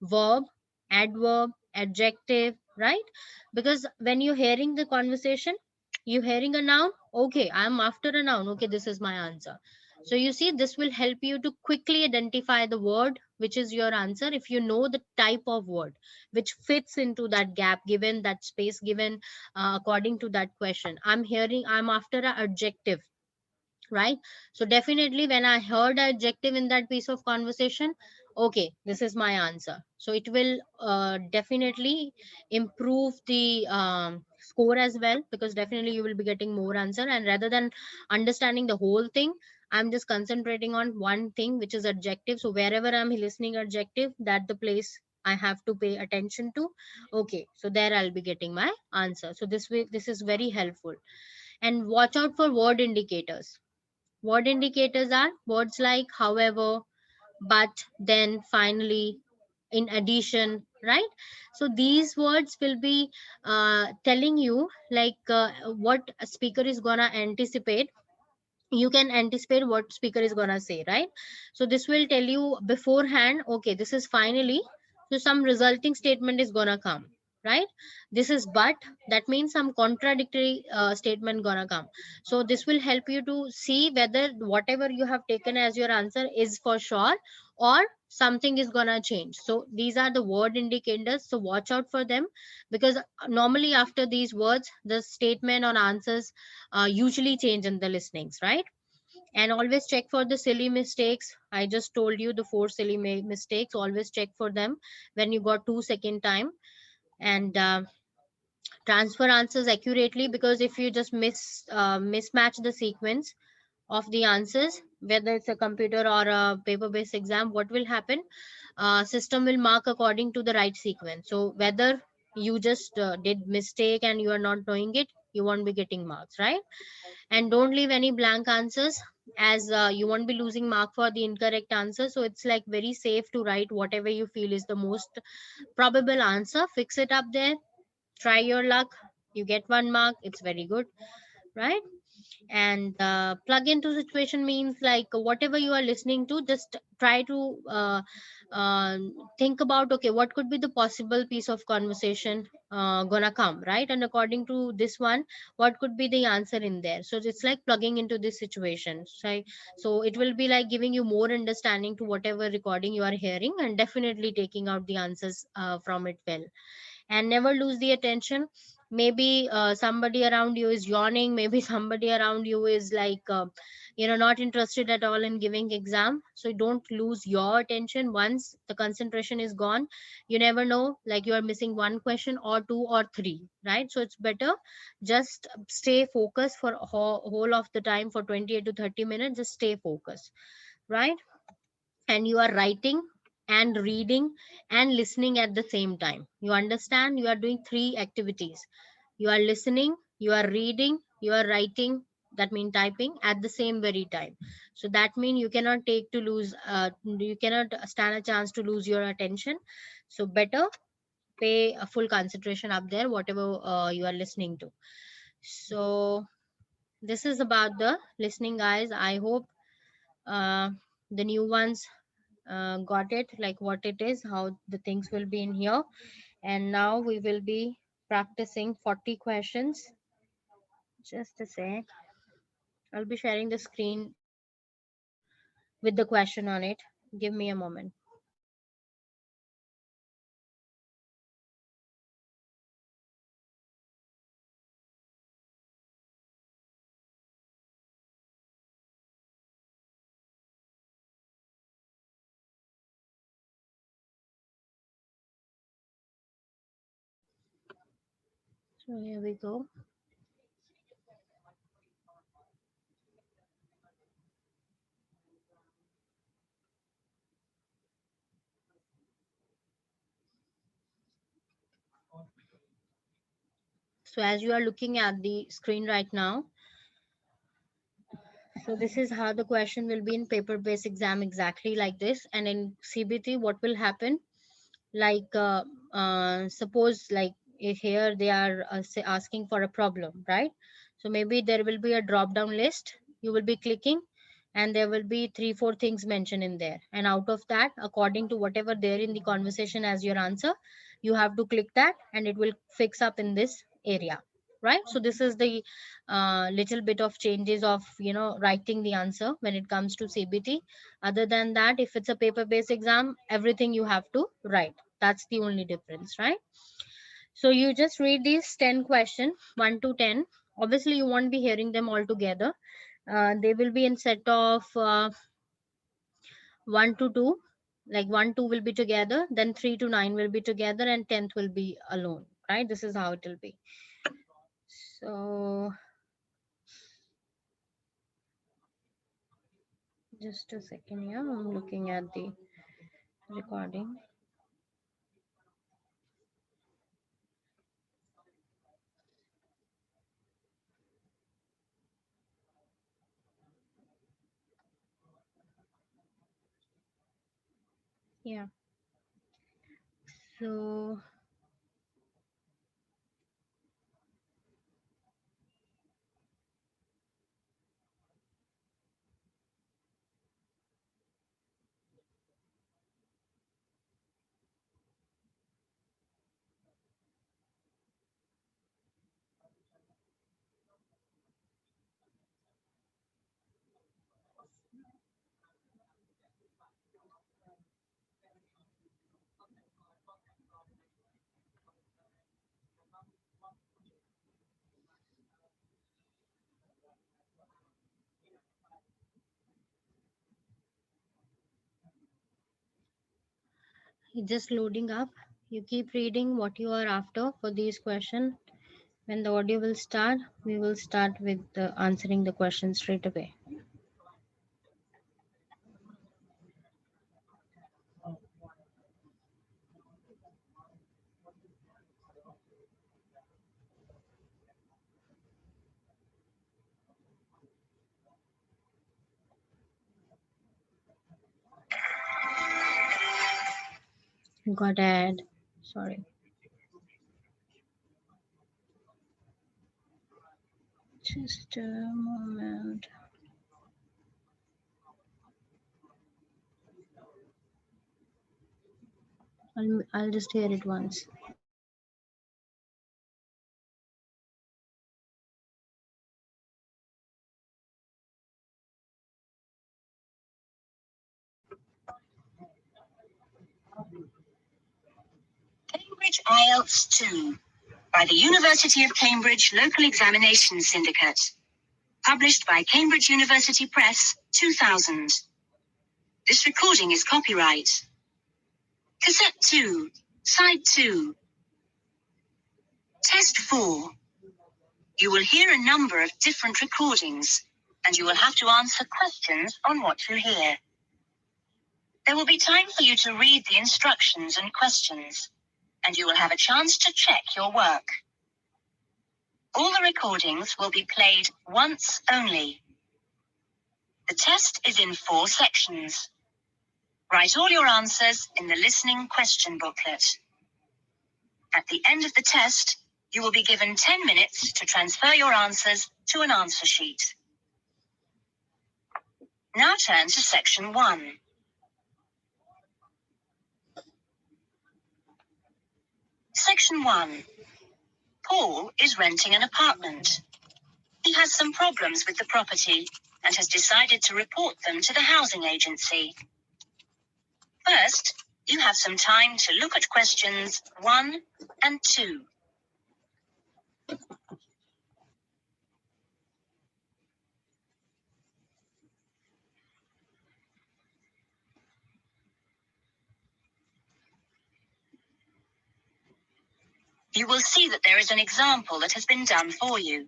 verb, adverb, adjective, right? Because when you're hearing the conversation, you're hearing a noun, okay, I'm after a noun, okay, this is my answer. So you see, this will help you to quickly identify the word which is your answer if you know the type of word which fits into that gap given, that space given, according to that question. I'm after an adjective, right? So definitely when I heard adjective in that piece of conversation, okay, this is my answer. So it will definitely improve the score as well, because definitely you will be getting more answer, and rather than understanding the whole thing, I'm just concentrating on one thing, which is adjective. So wherever I'm listening adjective, that the place I have to pay attention to. Okay, so there I'll be getting my answer. So this way, this is very helpful. And watch out for word indicators. Word indicators are words like however, but, then, finally, in addition, right? So these words will be telling you like what a speaker is gonna anticipate. You can anticipate what speaker is gonna say, right? So this will tell you beforehand, okay, this is finally, so some resulting statement is gonna come, right? This is but, that means some contradictory statement gonna come. So this will help you to see whether whatever you have taken as your answer is for sure, or something is gonna change. So these are the word indicators, so watch out for them, because normally after these words the statement or answers usually change in the listenings, right? And always check for the silly mistakes. I just told you the four silly mistakes. Always check for them when you got 2 second time. And transfer answers accurately, because if you just mismatch the sequence of the answers, whether it's a computer or a paper based exam, what will happen? System will mark according to the right sequence. So whether you just did mistake and you are not knowing it, you won't be getting marks, right? And don't leave any blank answers, as you won't be losing mark for the incorrect answer. So it's like very safe to write whatever you feel is the most probable answer, fix it up there, try your luck, you get 1 mark, it's very good, right? And plug into situation means like whatever you are listening to, just try to uh, think about, okay, what could be the possible piece of conversation gonna come, right? And according to this one, what could be the answer in there? So it's like plugging into this situation, right? So it will be like giving you more understanding to whatever recording you are hearing, and definitely taking out the answers from it well. And never lose the attention. Maybe somebody around you is yawning, maybe somebody around you is like not interested at all in giving exam. So don't lose your attention. Once the concentration is gone, you never know, like you are missing one question or two or three, right? So it's better just stay focused for whole of the time, for 28 to 30 minutes, just stay focused, right? And you are writing and reading and listening at the same time. You understand? You are doing three activities. You are listening, you are reading, you are writing, that means typing at the same very time. So that means you cannot take to lose, you cannot stand a chance to lose your attention. So better pay a full concentration up there, whatever you are listening to. So this is about the listening, guys. I hope uh, the new ones got it, like what it is, how the things will be in here. And now we will be practicing 40 questions. Just a sec. I'll be sharing the screen with the question on it. Give me a moment. So here we go. So as you are looking at the screen right now, so this is how the question will be in paper-based exam, exactly like this. And in CBT, what will happen? Like suppose like here they are say asking for a problem, right? So maybe there will be a drop down list you will be clicking, and there will be 3-4 things mentioned in there, and out of that, according to whatever there in the conversation as your answer, you have to click that and it will fix up in this area, right? So this is the little bit of changes of writing the answer when it comes to CBT. Other than that, if it's a paper based exam, everything you have to write. That's the only difference, right? So you just read these 10 questions, 1 to 10. Obviously you won't be hearing them all together. They will be in set of 1 to 2, like 1 2 will be together, then 3 to 9 will be together, and 10th will be alone, right? This is how it will be. So just a second here, I'm looking at the recording. Yeah, so it's just loading up. You keep reading what you are after for these questions. When the audio will start, we will start with answering the question straight away. Got it. Sorry. Just a moment. I'll just hear it once. Cambridge IELTS 2 by the University of Cambridge Local Examination Syndicate. Published by Cambridge University Press, 2000. This recording is copyright. Cassette 2, Side 2. Test 4. You will hear a number of different recordings, and you will have to answer questions on what you hear. There will be time for you to read the instructions and questions, and you will have a chance to check your work. All the recordings will be played once only. The test is in 4 sections. Write all your answers in the listening question booklet. At the end of the test, you will be given 10 minutes to transfer your answers to an answer sheet. Now turn to section 1. Section 1. Paul is renting an apartment. He has some problems with the property and has decided to report them to the housing agency. First, you have some time to look at questions 1 and 2. You will see that there is an example that has been done for you.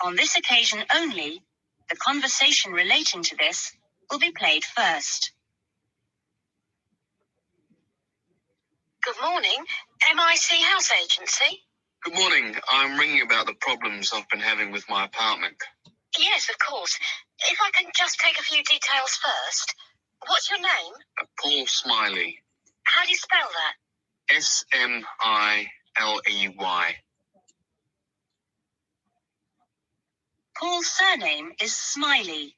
On this occasion only, the conversation relating to this will be played first. Good morning, MIC House Agency. Good morning. I'm ringing about the problems I've been having with my apartment. Yes, of course. If I can just take a few details first. What's your name? Paul Smiley. How do you spell that? Smiley. Paul's surname is Smiley,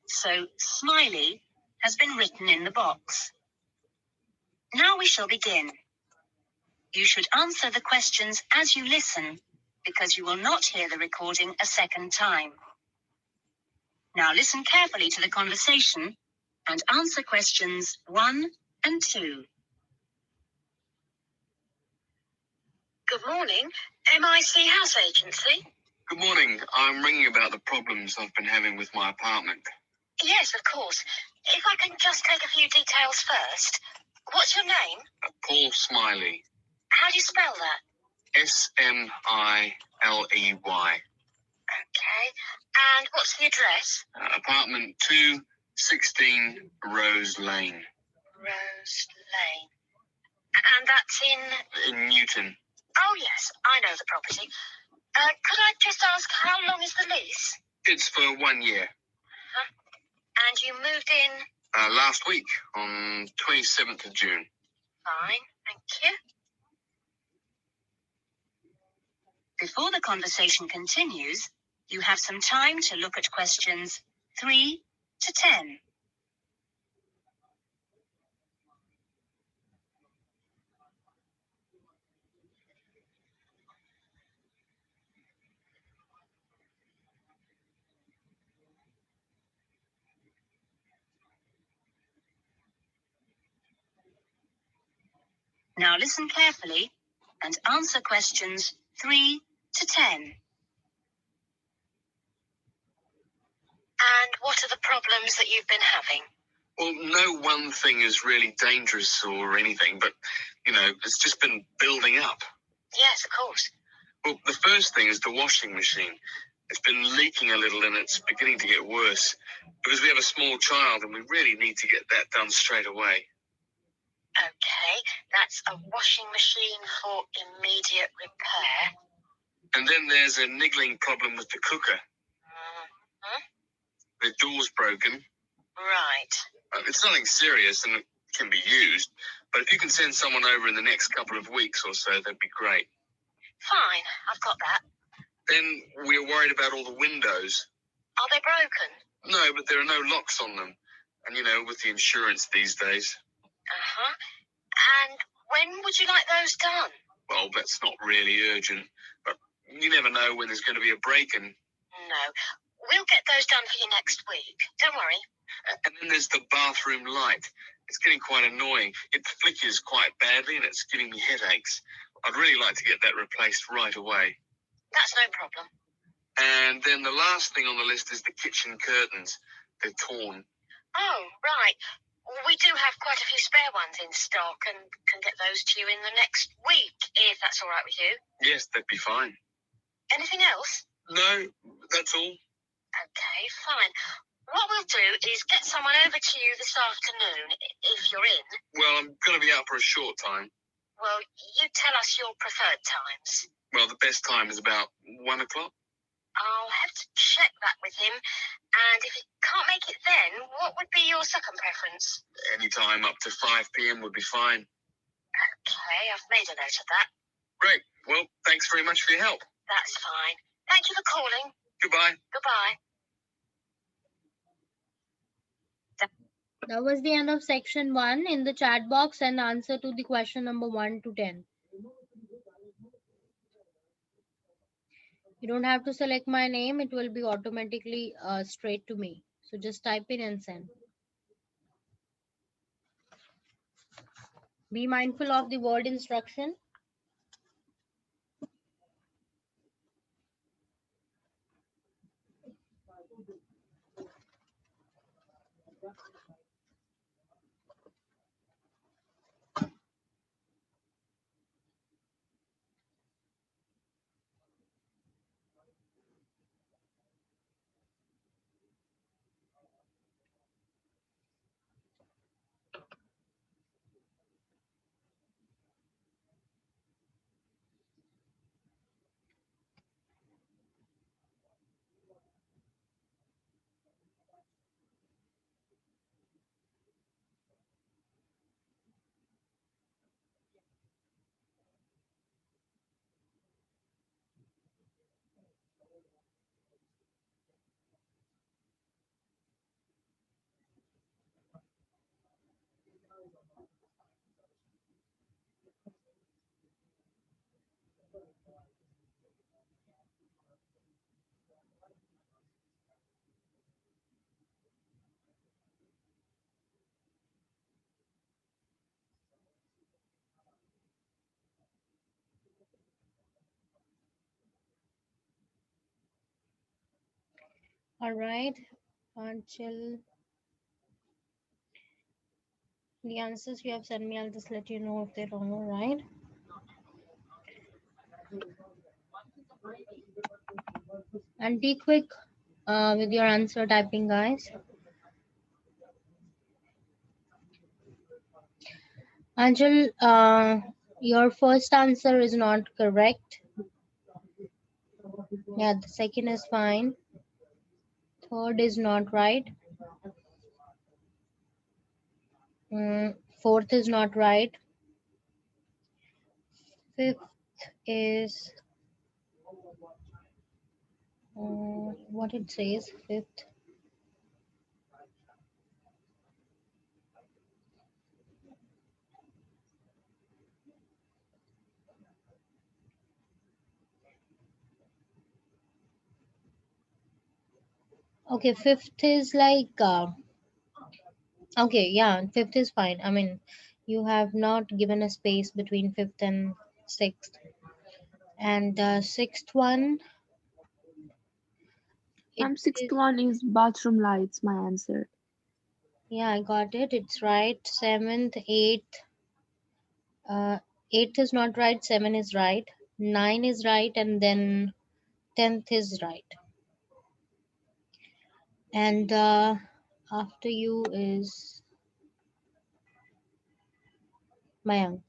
so Smiley has been written in the box. Now we shall begin. You should answer the questions as you listen, because you will not hear the recording a second time. Now listen carefully to the conversation and answer questions 1 and 2. Good morning, MIC House Agency. Good morning. I'm ringing about the problems I've been having with my apartment. Yes, of course. If I can just take a few details first. What's your name? Paul Smiley. How do you spell that? Smiley. Okay. And what's the address? Apartment 216 Rose Lane. Rose Lane. And that's in... In Newton. Oh, yes, I know the property. Could I just ask, how long is the lease? It's for 1 year. And you moved in? Last week, on 27th of June. Fine, thank you. Before the conversation continues, you have some time to look at questions 3 to 10. Now listen carefully and answer questions 3 to 10. And what are the problems that you've been having? Well, no one thing is really dangerous or anything, but, it's just been building up. Yes, of course. Well, the first thing is the washing machine. It's been leaking a little and it's beginning to get worse because we have a small child and we really need to get that done straight away. Okay, that's a washing machine for immediate repair. And then there's a niggling problem with the cooker. Mm-hmm. The door's broken. Right. It's nothing serious and it can be used, but if you can send someone over in the next couple of weeks or so, that'd be great. Fine, I've got that. Then we're worried about all the windows. Are they broken? No, but there are no locks on them. And, with the insurance these days. Uh-huh. And when would you like those done? Well, that's not really urgent, but you never know when there's going to be a break-in. No, we'll get those done for you next week. Don't worry. And then there's the bathroom light. It's getting quite annoying. It flickers quite badly and it's giving me headaches. I'd really like to get that replaced right away. That's no problem. And then the last thing on the list is the kitchen curtains. They're torn. Oh, right. We do have quite a few spare ones in stock and can get those to you in the next week, if that's all right with you. Yes, that'd be fine. Anything else? No, that's all. Okay, fine. What we'll do is get someone over to you this afternoon, if you're in. Well, I'm going to be out for a short time. Well, you tell us your preferred times. Well, the best time is about 1 o'clock. I'll have to check that with him. And if he can't make it then, what would be your second preference? Any time up to 5 p.m. would be fine. Okay, I've made a note of that. Great. Well, thanks very much for your help. That's fine. Thank you for calling. Goodbye. Goodbye. That was the end of section 1. In the chat box and answer to the question number 1 to 10. You don't have to select my name. It will be automatically straight to me. So just type in and send. Be mindful of the word instruction. All right. Until the answers you have sent me, I'll just let you know if they're wrong or right. And be quick with your answer typing, guys. Angel, your first answer is not correct. Yeah, the second is fine. Third is not right. Fourth is not right. Fifth is what it says. Fifth. Okay, fifth is like okay, yeah, fifth is fine. I mean, you have not given a space between fifth and sixth. And sixth one, it Sixth is, one is bathroom lights, my answer. yeah, I got it. It's right. Seventh, uh, eighth is not right. Seven is right. Nine is right, and then 10th is right. And after you is Mayank.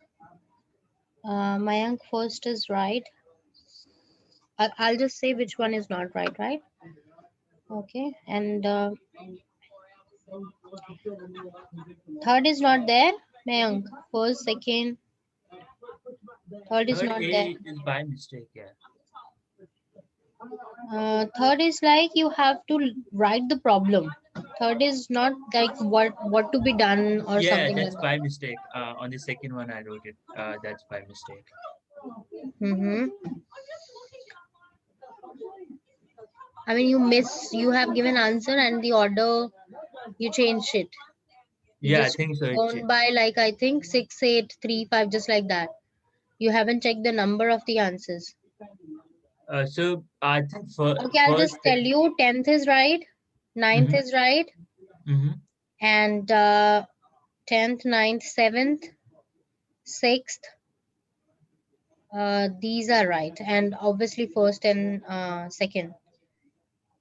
Mayank first is right. I'll just say which one is not right, right? Okay. And third is not there. Mayank. First, second, third is Third not there. A is by mistake, yeah. Third is like you have to write the problem. Third is not like what to be done or Yeah, something like that's that. by mistake. On the second one, I wrote it. That's by mistake. Mm-hmm. I mean, you have given answer and the order you changed it. You Yeah, I just think so. gone by like I think 6, 8, 3, 5, just like that. You haven't checked the number of the answers. So I think for Okay, I'll first, just tell you 10th is right, ninth mm-hmm, is right, mm-hmm. and 10th, 9th, 7th, 6th, these are right, and obviously first and second.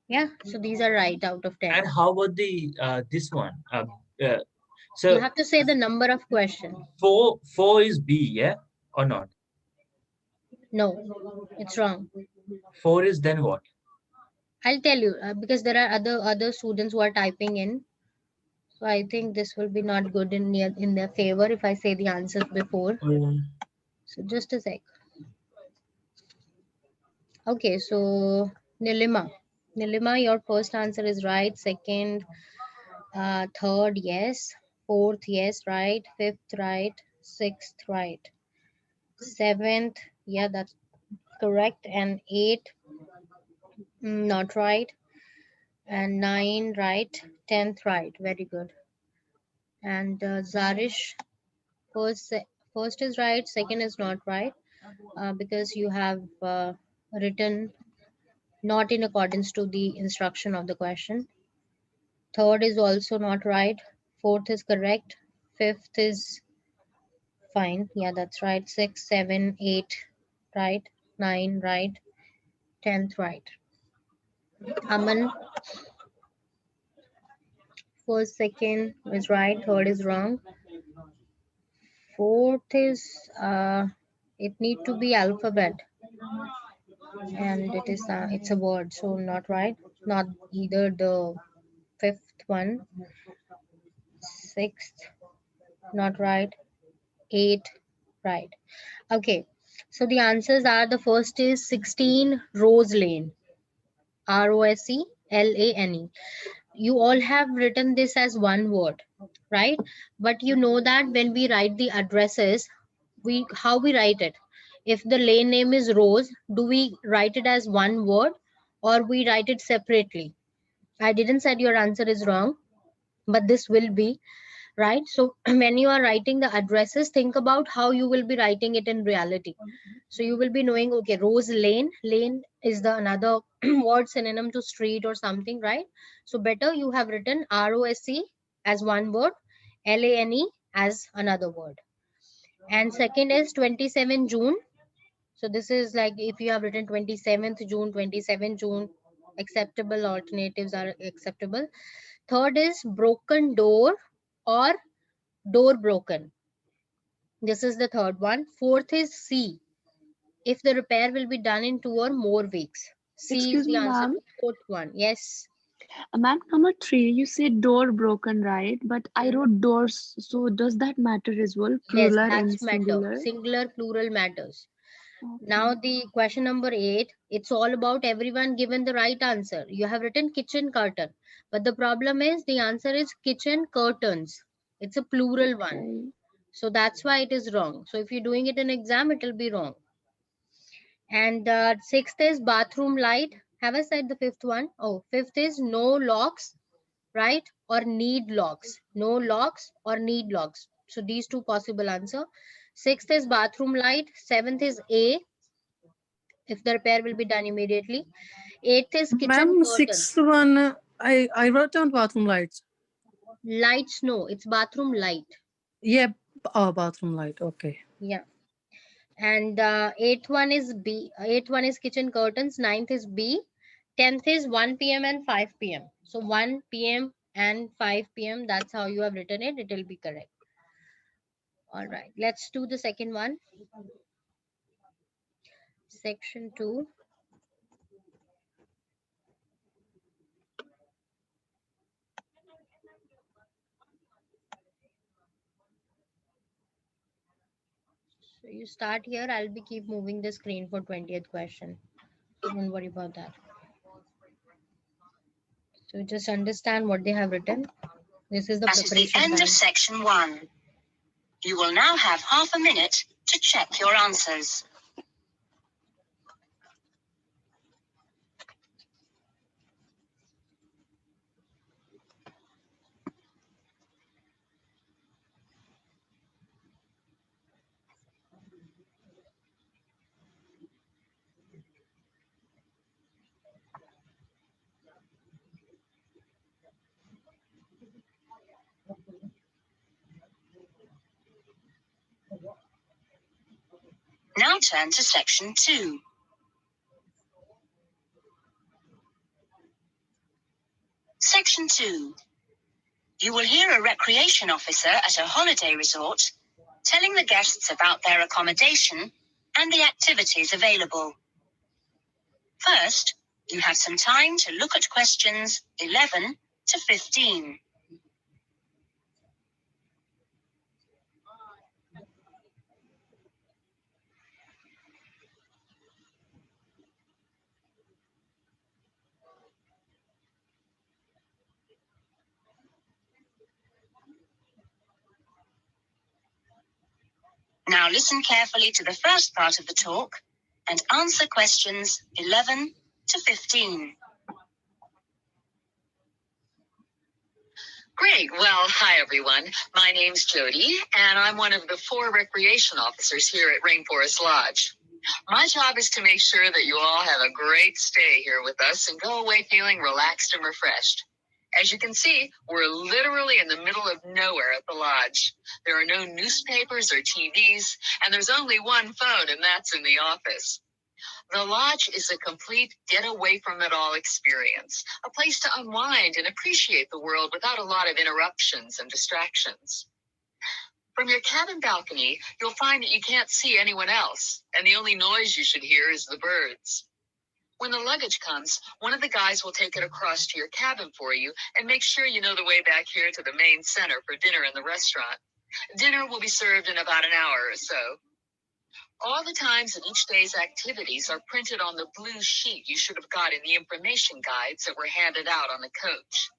Yeah, so these are right out of 10. And how about the this one? Uh, You so have to say the number of questions. four is B, yeah, or not? No, it's wrong. Four is then what? I'll tell you because there are other students who are typing in. So I think this will be not good in their favor if I say the answers before. So just a sec. Okay, so Nilima. Nilima, your first answer is right. Second, third, yes. Fourth, yes, right. Fifth, right. Sixth, right. Seventh, yeah, that's correct. And eighth, Not right. And 9 right. 10th right. Very good. And Zarish, first is right, second is not right, because you have written not in accordance to the instruction of the question. Third is also not right. Fourth is correct. Fifth is fine. Yeah, that's right. 6, 7, 8 right. 9 right. 10th right. Aman, first, second is right. Third is wrong. Fourth is it need to be alphabet, and it's a word, so not right. Not either the fifth one. Sixth, not right. Eight, right. Okay, so the answers are, the first is 16 Rose Lane, Roselane. You all have written this as one word, right? But you know that when we write the addresses, how we write it? If the lane name is Rose, do we write it as one word or we write it separately? I didn't say your answer is wrong, but this will be right. So when you are writing the addresses, think about how you will be writing it in reality. So you will be knowing, okay, Rose Lane, lane is the another word synonym to street or something, right? So better you have written ROSE as one word, LANE as another word. And second is 27 June. So this is like if you have written 27th June, 27 June, acceptable alternatives are acceptable. Third is broken door or door broken. This is the third one. Fourth is C. If the repair will be done in 2 or more weeks. C is Excuse the me, answer ma'am. to fourth one. Yes. Ma'am, number 3, you said door broken, right? But I wrote doors, so does that matter as well? Yes, Plural that's and matter. singular? Singular, plural matters. Now Okay. the question number 8, it's all about everyone given the right answer. You have written kitchen curtain, but the problem is the answer is kitchen curtains. It's a plural one. Okay. So that's why it is wrong. So if you're doing it in exam, it will be wrong. And sixth is bathroom light. Have I said the fifth one? Oh, fifth is no locks, right? Or need locks. No locks or need locks. So these two possible answer. Sixth is bathroom light. Seventh is A, if the repair will be done immediately. Eighth is kitchen Ma'am, curtains. sixth one, I wrote down bathroom lights. Lights, no, it's bathroom light. Yeah, bathroom light. Okay. Yeah. And eighth one is B. Eighth one is kitchen curtains. Ninth is B. 10th is 1 p.m. and 5 p.m. So 1 p.m. and 5 p.m. That's how you have written it. It will be correct. All right. Let's do the second one. Section 2. So you start here. I'll be keep moving the screen for 20th question. Don't worry about that. So just understand what they have written. This is the That is the preparation end of time. section 1. You will now have half a minute to check your answers. Now turn to section 2. Section 2. You will hear a recreation officer at a holiday resort telling the guests about their accommodation and the activities available. First, you have some time to look at questions 11 to 15. Now listen carefully to the first part of the talk and answer questions 11 to 15. Great. Well, hi, everyone. My name's Jody, and I'm one of the 4 recreation officers here at Rainforest Lodge. My job is to make sure that you all have a great stay here with us and go away feeling relaxed and refreshed. As you can see, we're literally in the middle of nowhere at the lodge. There are no newspapers or TVs, and there's only one phone, and that's in the office. The lodge is a complete get away from it all experience, a place to unwind and appreciate the world without a lot of interruptions and distractions. From your cabin balcony, you'll find that you can't see anyone else, and the only noise you should hear is the birds. When the luggage comes, one of the guys will take it across to your cabin for you and make sure you know the way back here to the main center for dinner in the restaurant. Dinner will be served in about an hour or so. All the times of each day's activities are printed on the blue sheet you should have got in the information guides that were handed out on the coach.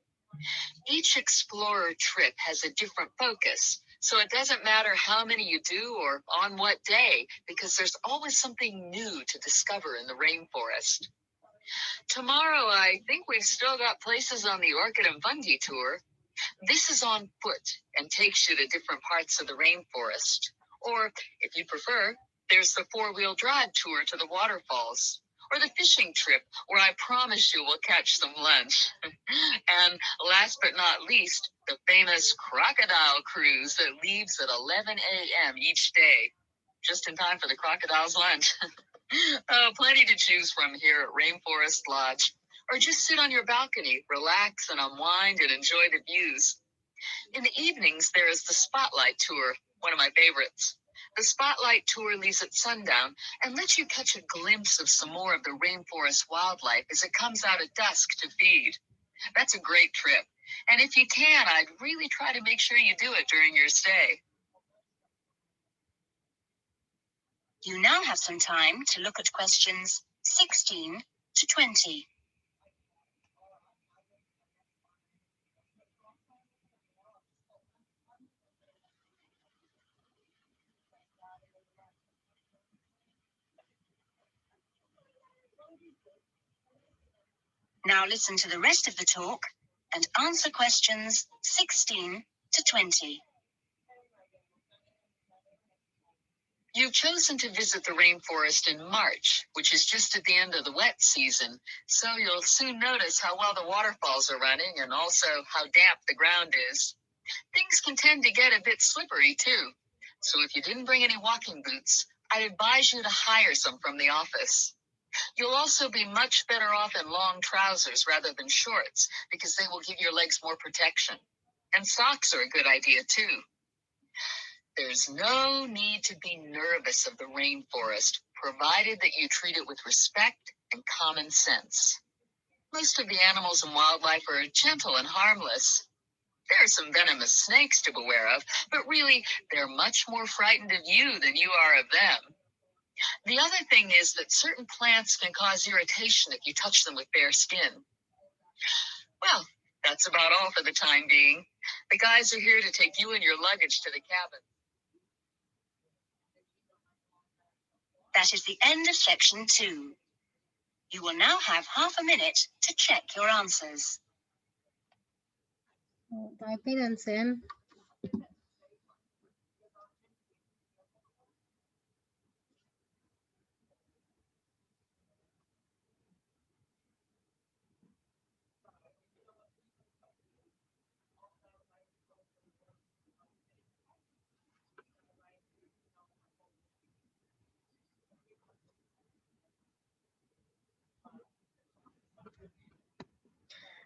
Each explorer trip has a different focus, so it doesn't matter how many you do or on what day, because there's always something new to discover in the rainforest. Tomorrow, I think we've still got places on the Orchid and Fungi tour. This is on foot and takes you to different parts of the rainforest. Or, if you prefer, there's the 4-wheel drive tour to the waterfalls, or the fishing trip where I promise you we'll catch some lunch. And last but not least, the famous crocodile cruise that leaves at 11 a.m. each day, just in time for the crocodile's lunch. Plenty to choose from here at Rainforest Lodge. Or just sit on your balcony, relax and unwind and enjoy the views. In the evenings, there is the Spotlight Tour, one of my favorites. The Spotlight Tour leaves at sundown and lets you catch a glimpse of some more of the rainforest wildlife as it comes out at dusk to feed. That's a great trip. And if you can, I'd really try to make sure you do it during your stay. You now have some time to look at questions 16 to 20. Now listen to the rest of the talk and answer questions 16 to 20. You've chosen to visit the rainforest in March, which is just at the end of the wet season, so you'll soon notice how well the waterfalls are running and also how damp the ground is. Things can tend to get a bit slippery too, so if you didn't bring any walking boots, I'd advise you to hire some from the office. You'll also be much better off in long trousers rather than shorts because they will give your legs more protection. And socks are a good idea too. There's no need to be nervous of the rainforest, provided that you treat it with respect and common sense. Most of the animals and wildlife are gentle and harmless. There are some venomous snakes to beware of, but really, they're much more frightened of you than you are of them. The other thing is that certain plants can cause irritation if you touch them with bare skin. Well, that's about all for the time being. The guys are here to take you and your luggage to the cabin. That is the end of section 2. You will now have half a minute to check your answers. Type it and send.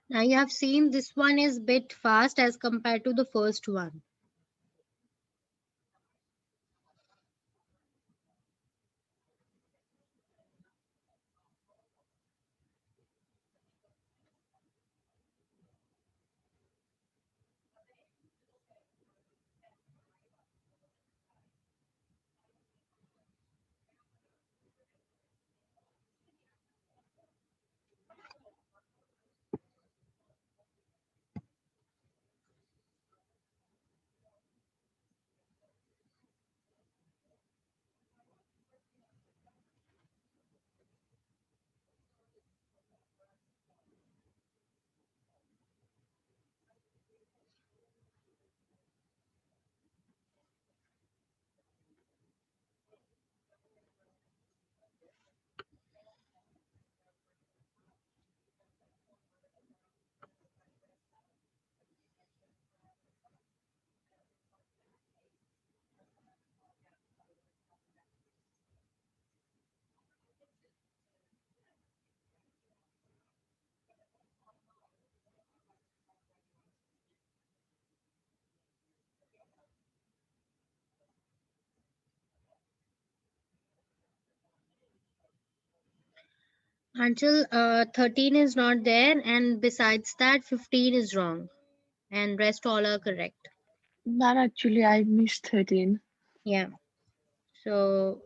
Now you have seen this one is bit fast as compared to the first one. Until 13 is not there, and besides that 15 is wrong, and rest all are correct. Ma'am, actually, I missed 13. Yeah, so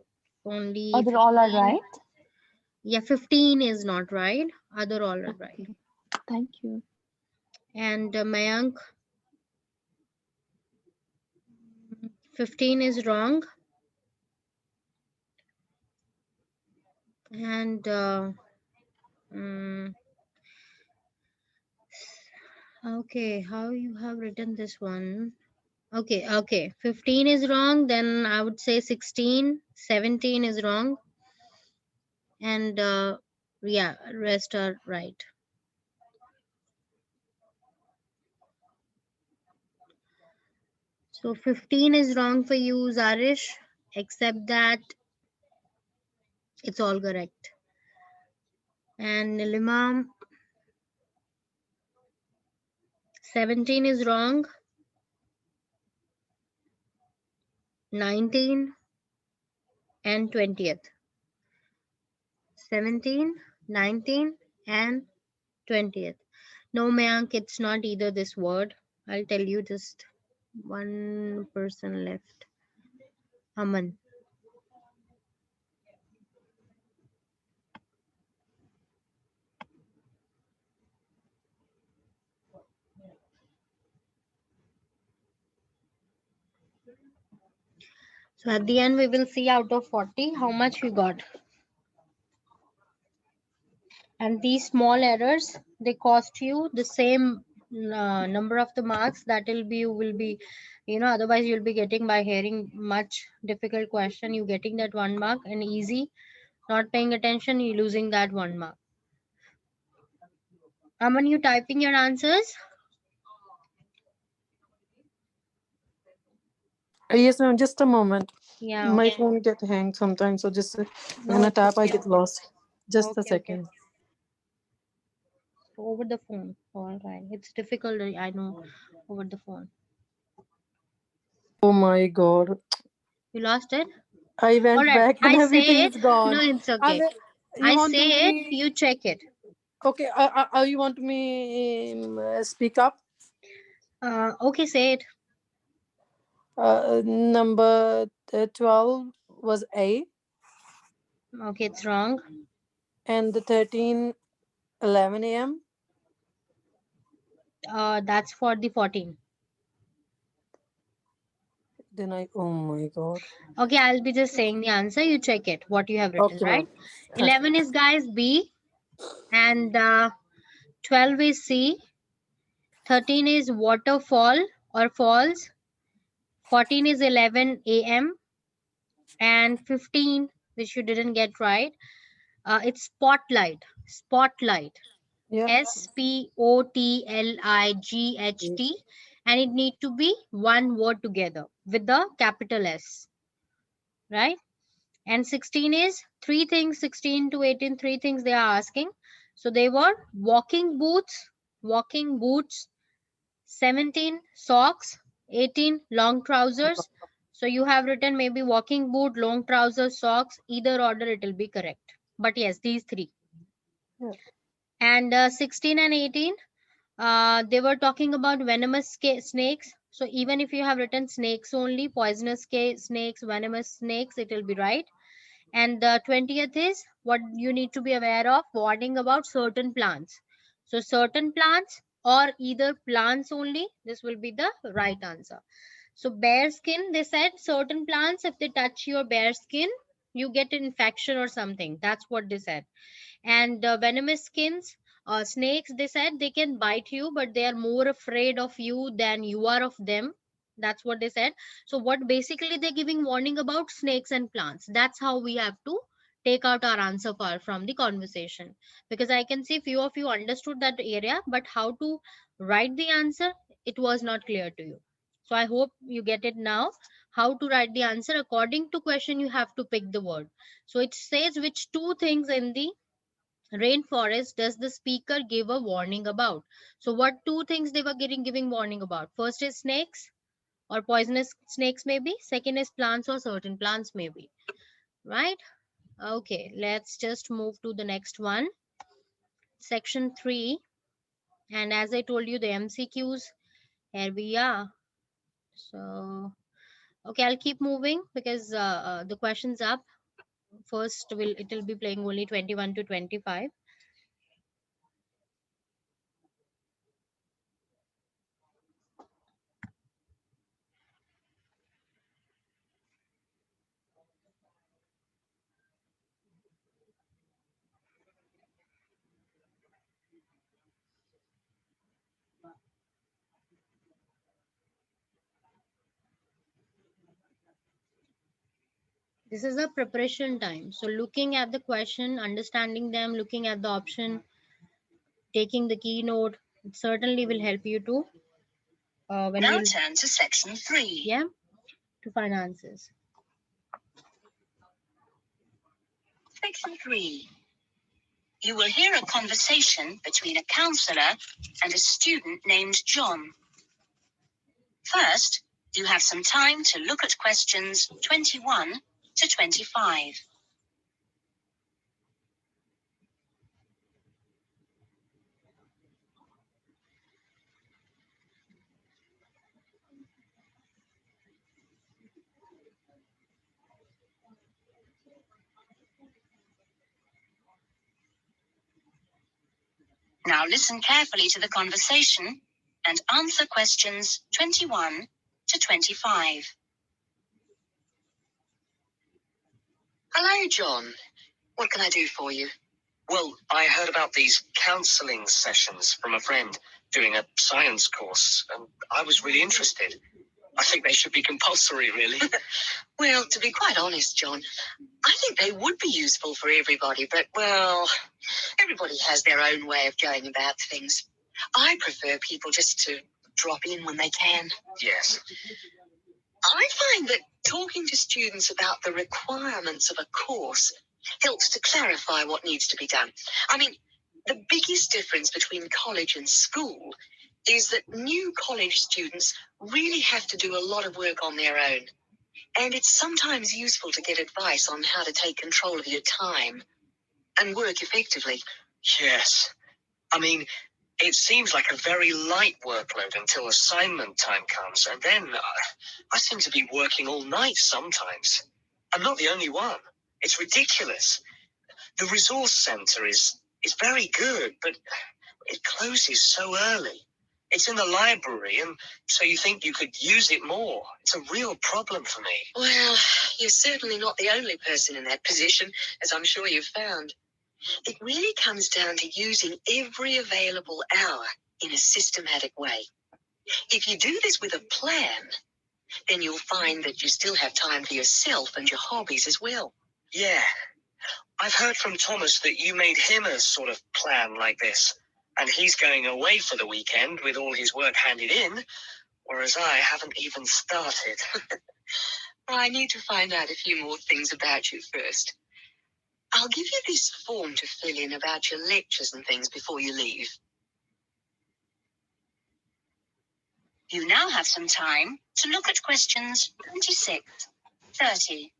only Other all are 15. right? Yeah, 15 is not right, other all are right. Okay. Thank you. And Mayank, 15 is wrong. And mm, okay, how you have written this one? Okay, 15 is wrong, then I would say 16, 17 is wrong, and yeah, rest are right. So 15 is wrong for you, Zarish, except that it's all correct. And Nilima, 17 is wrong, 19 and 20th. 17, 19 and 20th. No, Mayank, it's not either this word. I'll tell you, just one person left. Aman. So at the end, we will see out of 40 how much you got. And these small errors, they cost you the same number of the marks that will be, otherwise you'll be getting by hearing much difficult question, you getting that 1 mark, and easy, not paying attention, you losing that 1 mark. Aman, you typing your answers? Yes, ma'am. Just a moment. Yeah, My okay. phone get hanged sometimes, so just No, when I it's tap, I okay. get lost. Just a Okay. second. Over the phone. All right. It's difficult, I know, over the phone. Oh my God. You lost it? I All went right. back and I everything say is it. No, gone. it's I okay. will, you I want to say it. me? You check it. Okay. You want me speak up? Okay, say it. Number 12 was A, Okay, it's wrong. and the 13 11 a.m. That's for the 14. Then oh my God. Okay, I'll be just saying the answer. You check it. What you have written, Okay, right? ma'am. Okay. 11 is, guys, B, and 12 is C. 13 is waterfall or falls. 14 is 11 a.m. and 15, which you didn't get right, it's spotlight. Spotlight. Yeah. Spotlight, and it need to be one word together with the capital S, right? And 16 is three things. 16 to 18, three things they are asking. So they were walking boots, walking boots. 17 socks, 18 long trousers. So you have written maybe walking boot, long trousers, socks, either order it will be correct. But yes, these three. Yeah. And 16 and 18, they were talking about venomous snakes. So even if you have written snakes only, poisonous snakes, venomous snakes, it will be right. And the 20th is what you need to be aware of, warning about certain plants. So certain plants or either plants only, this will be the right answer. So bare skin, they said certain plants, if they touch your bare skin, you get an infection or something. That's what they said. And venomous skins, snakes, they said they can bite you, but they are more afraid of you than you are of them. That's what they said. So what basically they're giving warning about snakes and plants. That's how we have to take out our answer from the conversation, because I can see few of you understood that area, but how to write the answer, it was not clear to you. So I hope you get it now. How to write the answer according to question, you have to pick the word. So it says which two things in the rainforest does the speaker give a warning about? So what two things they were giving warning about? First is snakes or poisonous snakes maybe. Second is plants or certain plants maybe. Right? Okay, let's just move to the next one. section 3, and as I told you, the MCQs, here we are. So okay, I'll keep moving because the questions up. First it will be playing only 21 to 25. This is a preparation time. So looking at the question, understanding them, looking at the option, taking the keynote, it certainly will help you to when Now you turn to section 3. yeah, to find answers. Section 3. You will hear a conversation between a counsellor and a student named John. First, you have some time to look at questions 21 to 25. Now listen carefully to the conversation and answer questions 21 to 25. Hello, John. What can I do for you? Well, I heard about these counselling sessions from a friend doing a science course, and I was really interested. I think they should be compulsory, really. Well, to be quite honest, John, I think they would be useful for everybody, but, well, everybody has their own way of going about things. I prefer people just to drop in when they can. Yes. I find that talking to students about the requirements of a course helps to clarify what needs to be done. I mean, the biggest difference between college and school is that new college students really have to do a lot of work on their own. And it's sometimes useful to get advice on how to take control of your time and work effectively. Yes. I mean, it seems like a very light workload until assignment time comes, and then I seem to be working all night sometimes. I'm not the only one. It's ridiculous. The resource centre is very good, but it closes so early. It's in the library, and so you think you could use it more. It's a real problem for me. Well, you're certainly not the only person in that position, as I'm sure you've found. It really comes down to using every available hour in a systematic way. If you do this with a plan, then you'll find that you still have time for yourself and your hobbies as well. Yeah. I've heard from Thomas that you made him a sort of plan like this, and he's going away for the weekend with all his work handed in, whereas I haven't even started. I need to find out a few more things about you first. I'll give you this form to fill in about your lectures and things before you leave. You now have some time to look at questions 26, 30.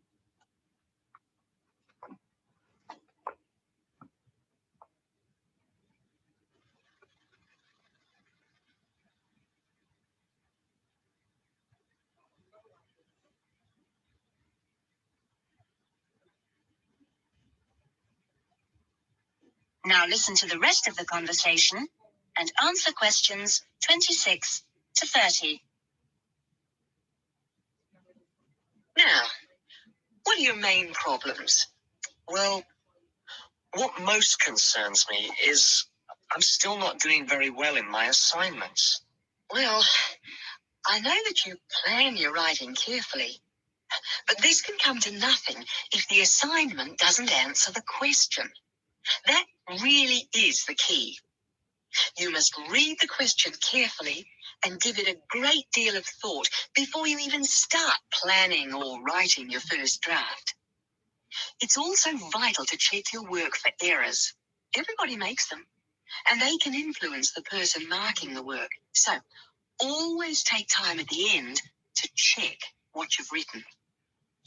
Now listen to the rest of the conversation and answer questions 26 to 30. Now, what are your main problems? Well, what most concerns me is I'm still not doing very well in my assignments. Well, I know that you plan your writing carefully, but this can come to nothing if the assignment doesn't answer the question. That really is the key. You must read the question carefully and give it a great deal of thought before you even start planning or writing your first draft. It's also vital to check your work for errors. Everybody makes them, and they can influence the person marking the work. So, always take time at the end to check what you've written.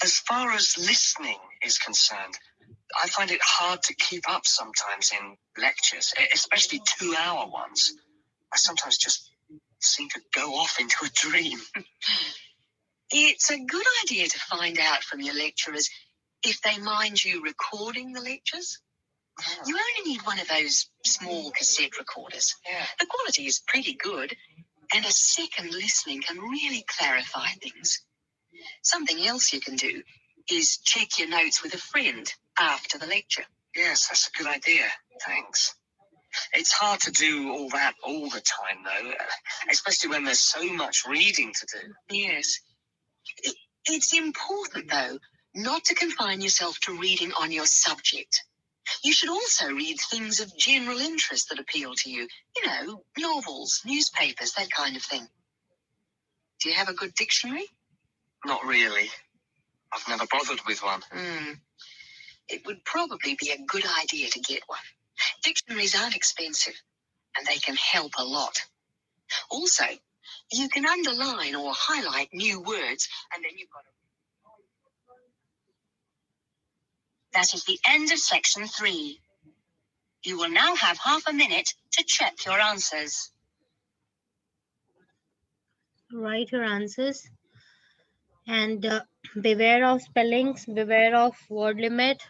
As far as listening is concerned, I find it hard to keep up sometimes in lectures, especially 2-hour ones. I sometimes just seem to go off into a dream. It's a good idea to find out from your lecturers if they mind you recording the lectures. You only need one of those small cassette recorders. Yeah. The quality is pretty good, and a second listening can really clarify things. Something else you can do is check your notes with a friend after the lecture. Yes, that's a good idea. Thanks. It's hard to do all that all the time, though, especially when there's so much reading to do. Yes. It's important, though, not to confine yourself to reading on your subject. You should also read things of general interest that appeal to you. You know, novels, newspapers, that kind of thing. Do you have a good dictionary? Not really. I've never bothered with one. It would probably be a good idea to get one. Dictionaries aren't expensive, and they can help a lot. Also, you can underline or highlight new words, and then you've got to... That is the end of section 3. You will now have half a minute to check your answers. Write your answers and beware of spellings, beware of word limit.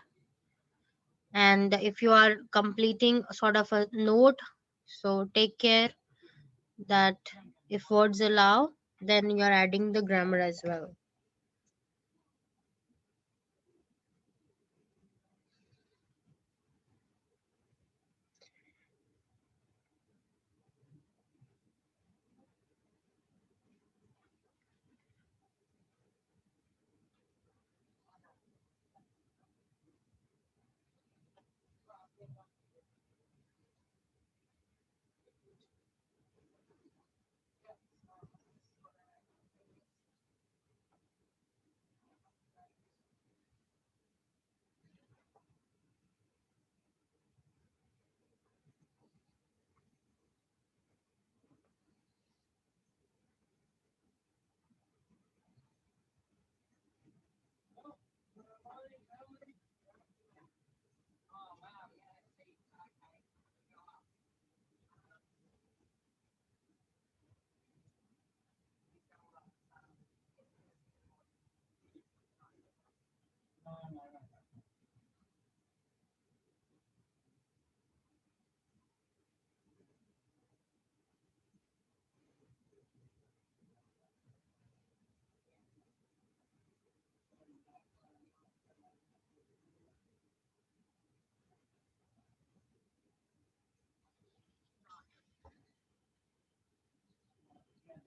And if you are completing sort of a note, so take care that if words allow, then you're adding the grammar as well.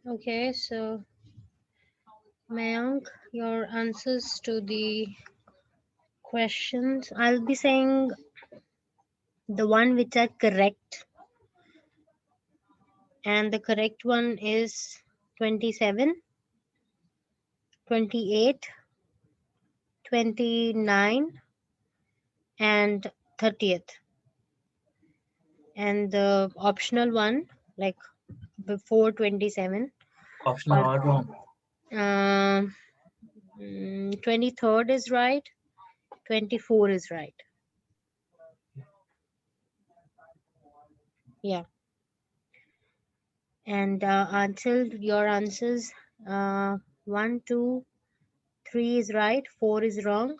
Okay, so Mayank, your answers to the questions, I'll be saying the one which are correct, and the correct one is 27, 28, 29, and 30th. And the optional one, like before 27, Optional or wrong? 23rd is right, 24 is right. Yeah. And until your answers, 1, 2, 3 is right, 4 is wrong,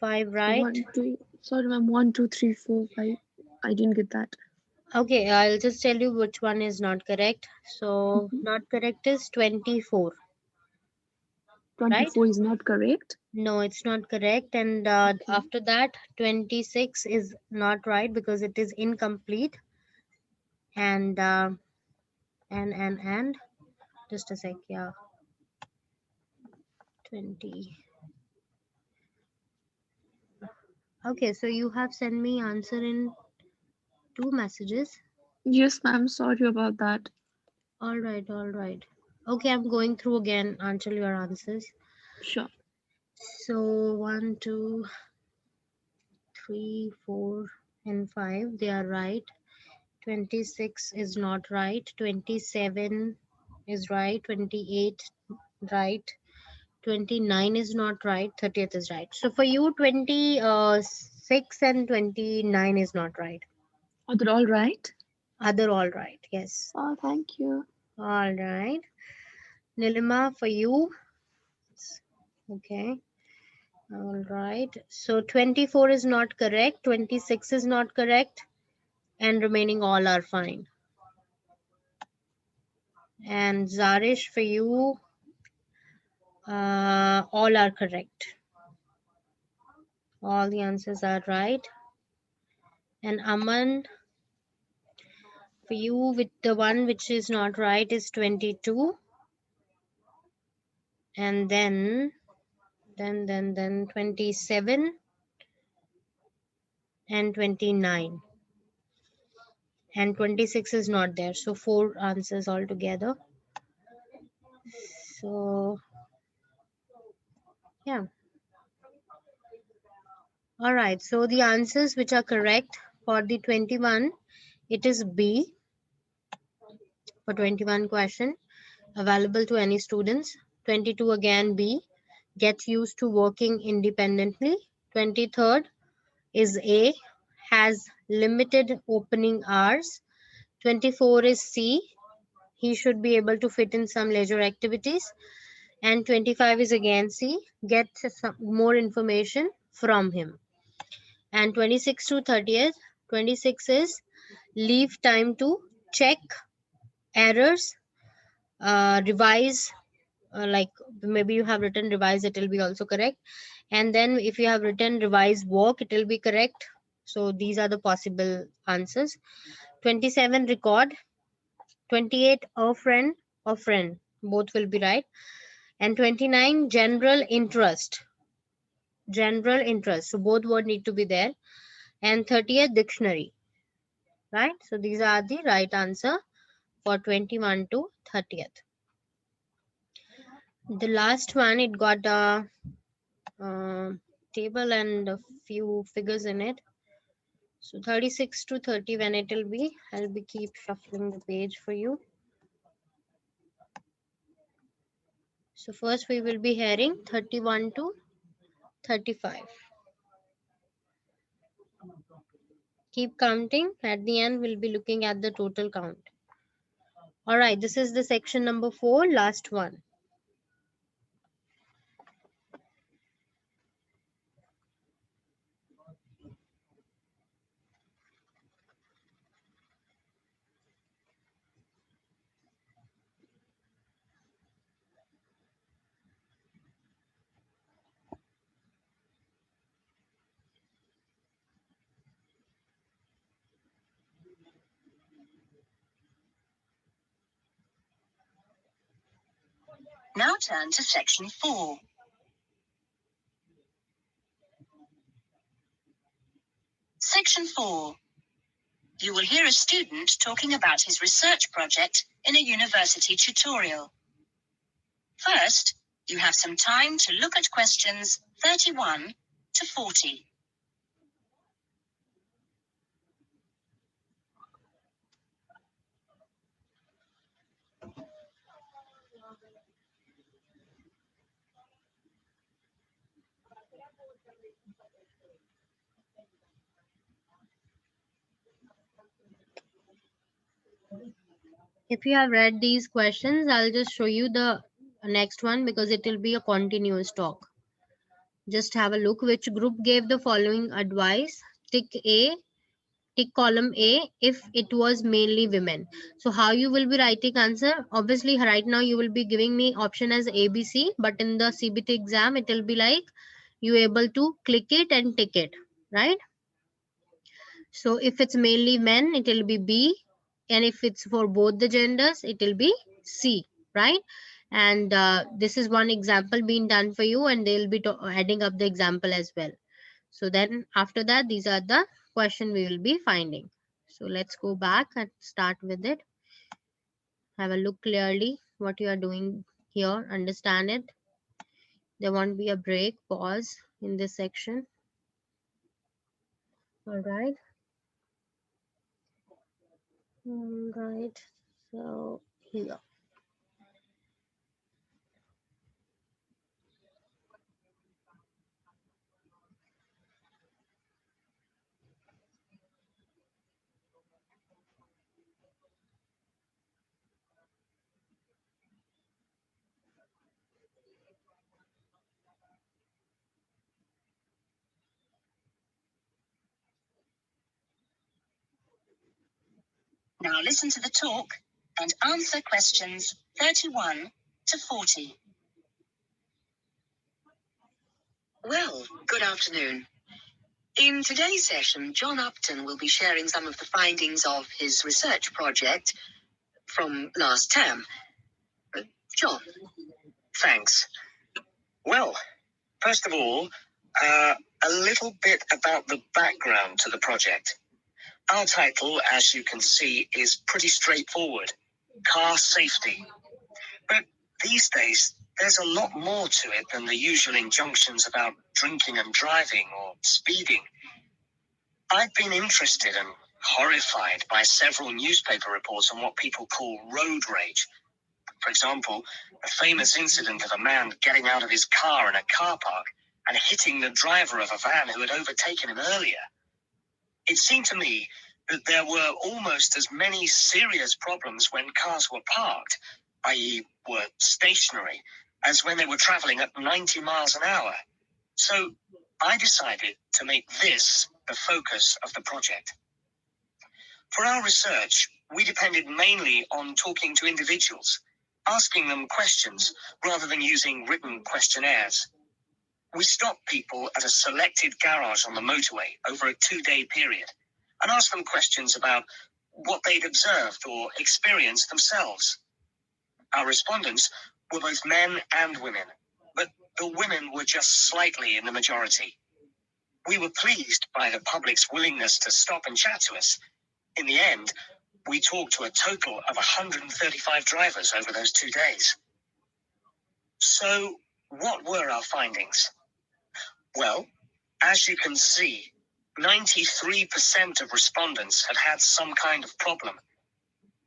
5 right. 1, 2. Sorry, ma'am. 1, 2, 3, 4, 5. I didn't get that. Okay, I'll just tell you which one is not correct. So not correct is 24, right? 24 is not correct. No, it's not correct. And after that, 26 is not right because it is incomplete. And just a sec, yeah. 20. Okay, so you have sent me answer in 2 messages. Yes, ma'am. Sorry about that. All right, all right. Okay, I'm going through again until your answers. Sure. So 1, 2, 3, 4, and 5, they are right. 26 is not right. 27 is right. 28 right. 29 is not right, 30th is right. So for you, 26 and 29 is not right. Are they all right? Other all right, yes. Oh, thank you. All right. Nilima, for you, okay. All right. So 24 is not correct, 26 is not correct, and remaining all are fine. And Zarish, for you, all are correct. All the answers are right. And Aman, for you, with the one which is not right is 22. And then 27 and 29. And 26 is not there. So 4 answers altogether. So yeah. All right. So the answers which are correct for the 21, it is B for 21 question, available to any students. 22 again B, get used to working independently. 23rd is A, has limited opening hours. 24 is C, he should be able to fit in some leisure activities. And 25 is again C, get some more information from him. And 26 to 30th, 26 is leave time to check errors, revise, like maybe you have written revise, it will be also correct. And then if you have written revise work, it will be correct. So these are the possible answers. 27 record, 28 a friend or friend, both will be right. And 29 general interest, so both words need to be there. And 30th dictionary, right? So these are the right answer for 21 to 30th. The last one, it got a table and a few figures in it. So 36 to 30 when it will be, I'll be keep shuffling the page for you. So first we will be hearing 31 to 35. Keep counting. At the end, we'll be looking at the total count. All right, this is the section number 4, last one. Now turn to section 4. Section 4. You will hear a student talking about his research project in a university tutorial. First, you have some time to look at questions 31 to 40. If you have read these questions, I'll just show you the next one because it will be a continuous talk. Just have a look. Which group gave the following advice? Tick A, tick column A if it was mainly women. So how you will be writing answer? Obviously right now you will be giving me option as ABC, but in the CBT exam it will be like you able to click it and tick it, right? So if it's mainly men, it will be B, and if it's for both the genders, it will be C, right? And this is one example being done for you, and they'll be adding up the example as well. So then after that, these are the question we will be finding. So let's go back and start with it. Have a look clearly what you are doing here. Understand it. There won't be a break, pause in this section. All right. All right. So here. Now listen to the talk and answer questions 31 to 40. Well, good afternoon. In today's session, John Upton will be sharing some of the findings of his research project from last term. John. Thanks. Well, first of all, a little bit about the background to the project. Our title, as you can see, is pretty straightforward: car safety. But these days, there's a lot more to it than the usual injunctions about drinking and driving or speeding. I've been interested and horrified by several newspaper reports on what people call road rage. For example, a famous incident of a man getting out of his car in a car park and hitting the driver of a van who had overtaken him earlier. It seemed to me that there were almost as many serious problems when cars were parked, i.e. were stationary, as when they were traveling at 90 miles an hour. So I decided to make this the focus of the project. For our research, we depended mainly on talking to individuals, asking them questions rather than using written questionnaires. We stopped people at a selected garage on the motorway over a 2-day period and asked them questions about what they'd observed or experienced themselves. Our respondents were both men and women, but the women were just slightly in the majority. We were pleased by the public's willingness to stop and chat to us. In the end, we talked to a total of 135 drivers over those 2 days. So, what were our findings? Well, as you can see, 93% of respondents had had some kind of problem.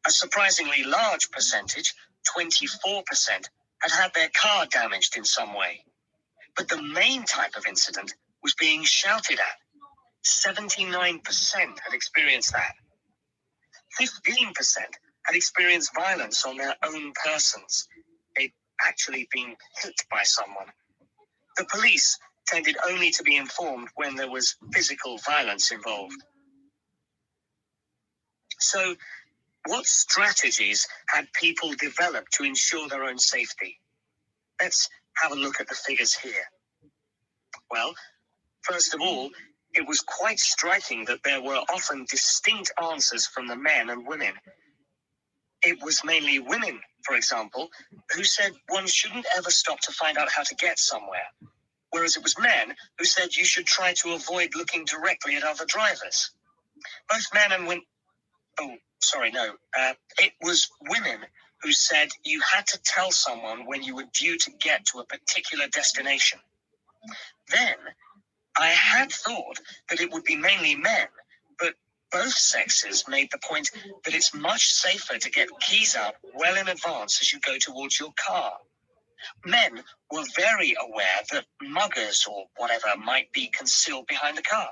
A surprisingly large percentage, 24%, had had their car damaged in some way. But the main type of incident was being shouted at. 79% had experienced that. 15% had experienced violence on their own persons. They'd actually been hit by someone. The police tended only to be informed when there was physical violence involved. So, what strategies had people developed to ensure their own safety? Let's have a look at the figures here. Well, first of all, it was quite striking that there were often distinct answers from the men and women. It was mainly women, for example, who said one shouldn't ever stop to find out how to get somewhere, whereas it was men who said you should try to avoid looking directly at other drivers. Both men and women... It was women who said you had to tell someone when you were due to get to a particular destination. Then, I had thought that it would be mainly men, but both sexes made the point that it's much safer to get keys out well in advance as you go towards your car. Men were very aware that muggers or whatever might be concealed behind the car.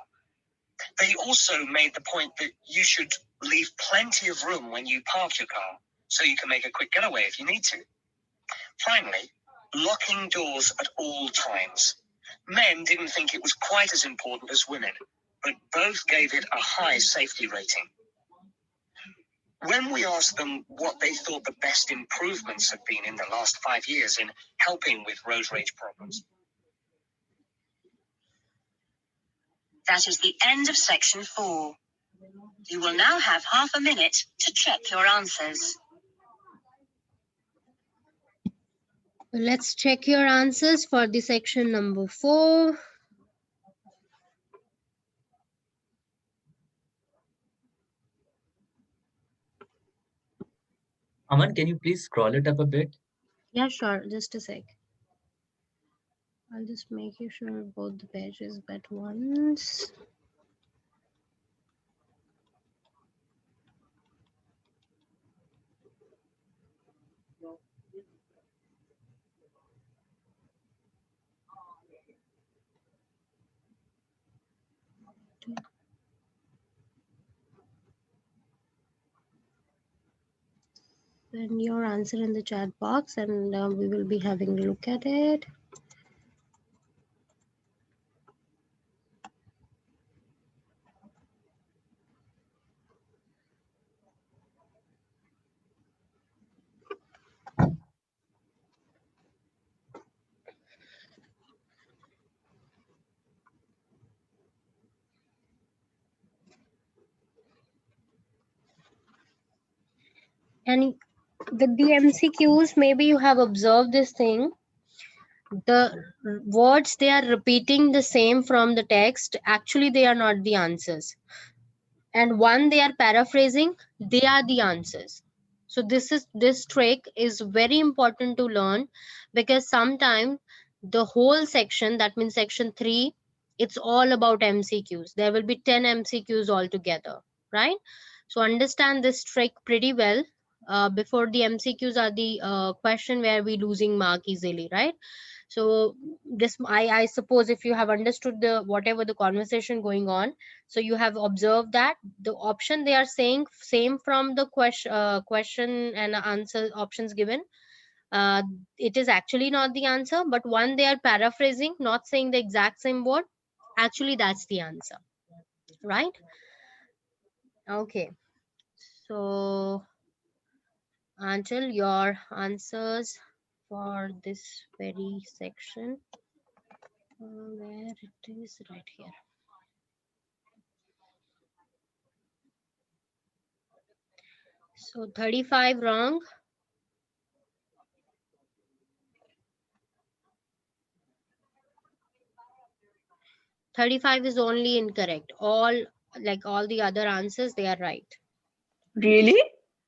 They also made the point that you should leave plenty of room when you park your car, so you can make a quick getaway if you need to. Finally, locking doors at all times. Men didn't think it was quite as important as women, but both gave it a high safety rating. When we asked them what they thought the best improvements had been in the last 5 years in helping with road rage problems. That is the end of section 4. You will now have half a minute to check your answers. Let's check your answers for the section number 4. Aman, can you please scroll it up a bit? Yeah, sure. Just a sec. I'll just make sure both the pages at once. Send your answer in the chat box and we will be having a look at it. And with the MCQs, maybe you have observed this thing. The words they are repeating the same from the text, actually they are not the answers. And one they are paraphrasing, they are the answers. So this trick is very important to learn, because sometimes the whole section, that means section 3, it's all about MCQs. There will be 10 MCQs altogether, right? So understand this trick pretty well. Before the MCQs are the question where we losing mark easily, right? So this I suppose if you have understood the whatever the conversation going on, so you have observed that the option they are saying same from the question and answer options given, uh, it is actually not the answer, but one they are paraphrasing, not saying the exact same word, actually that's the answer, right? Okay, so until your answers for this very section, where it is, right here. So 35 wrong. 35 is only incorrect. All the other answers, they are right. Really?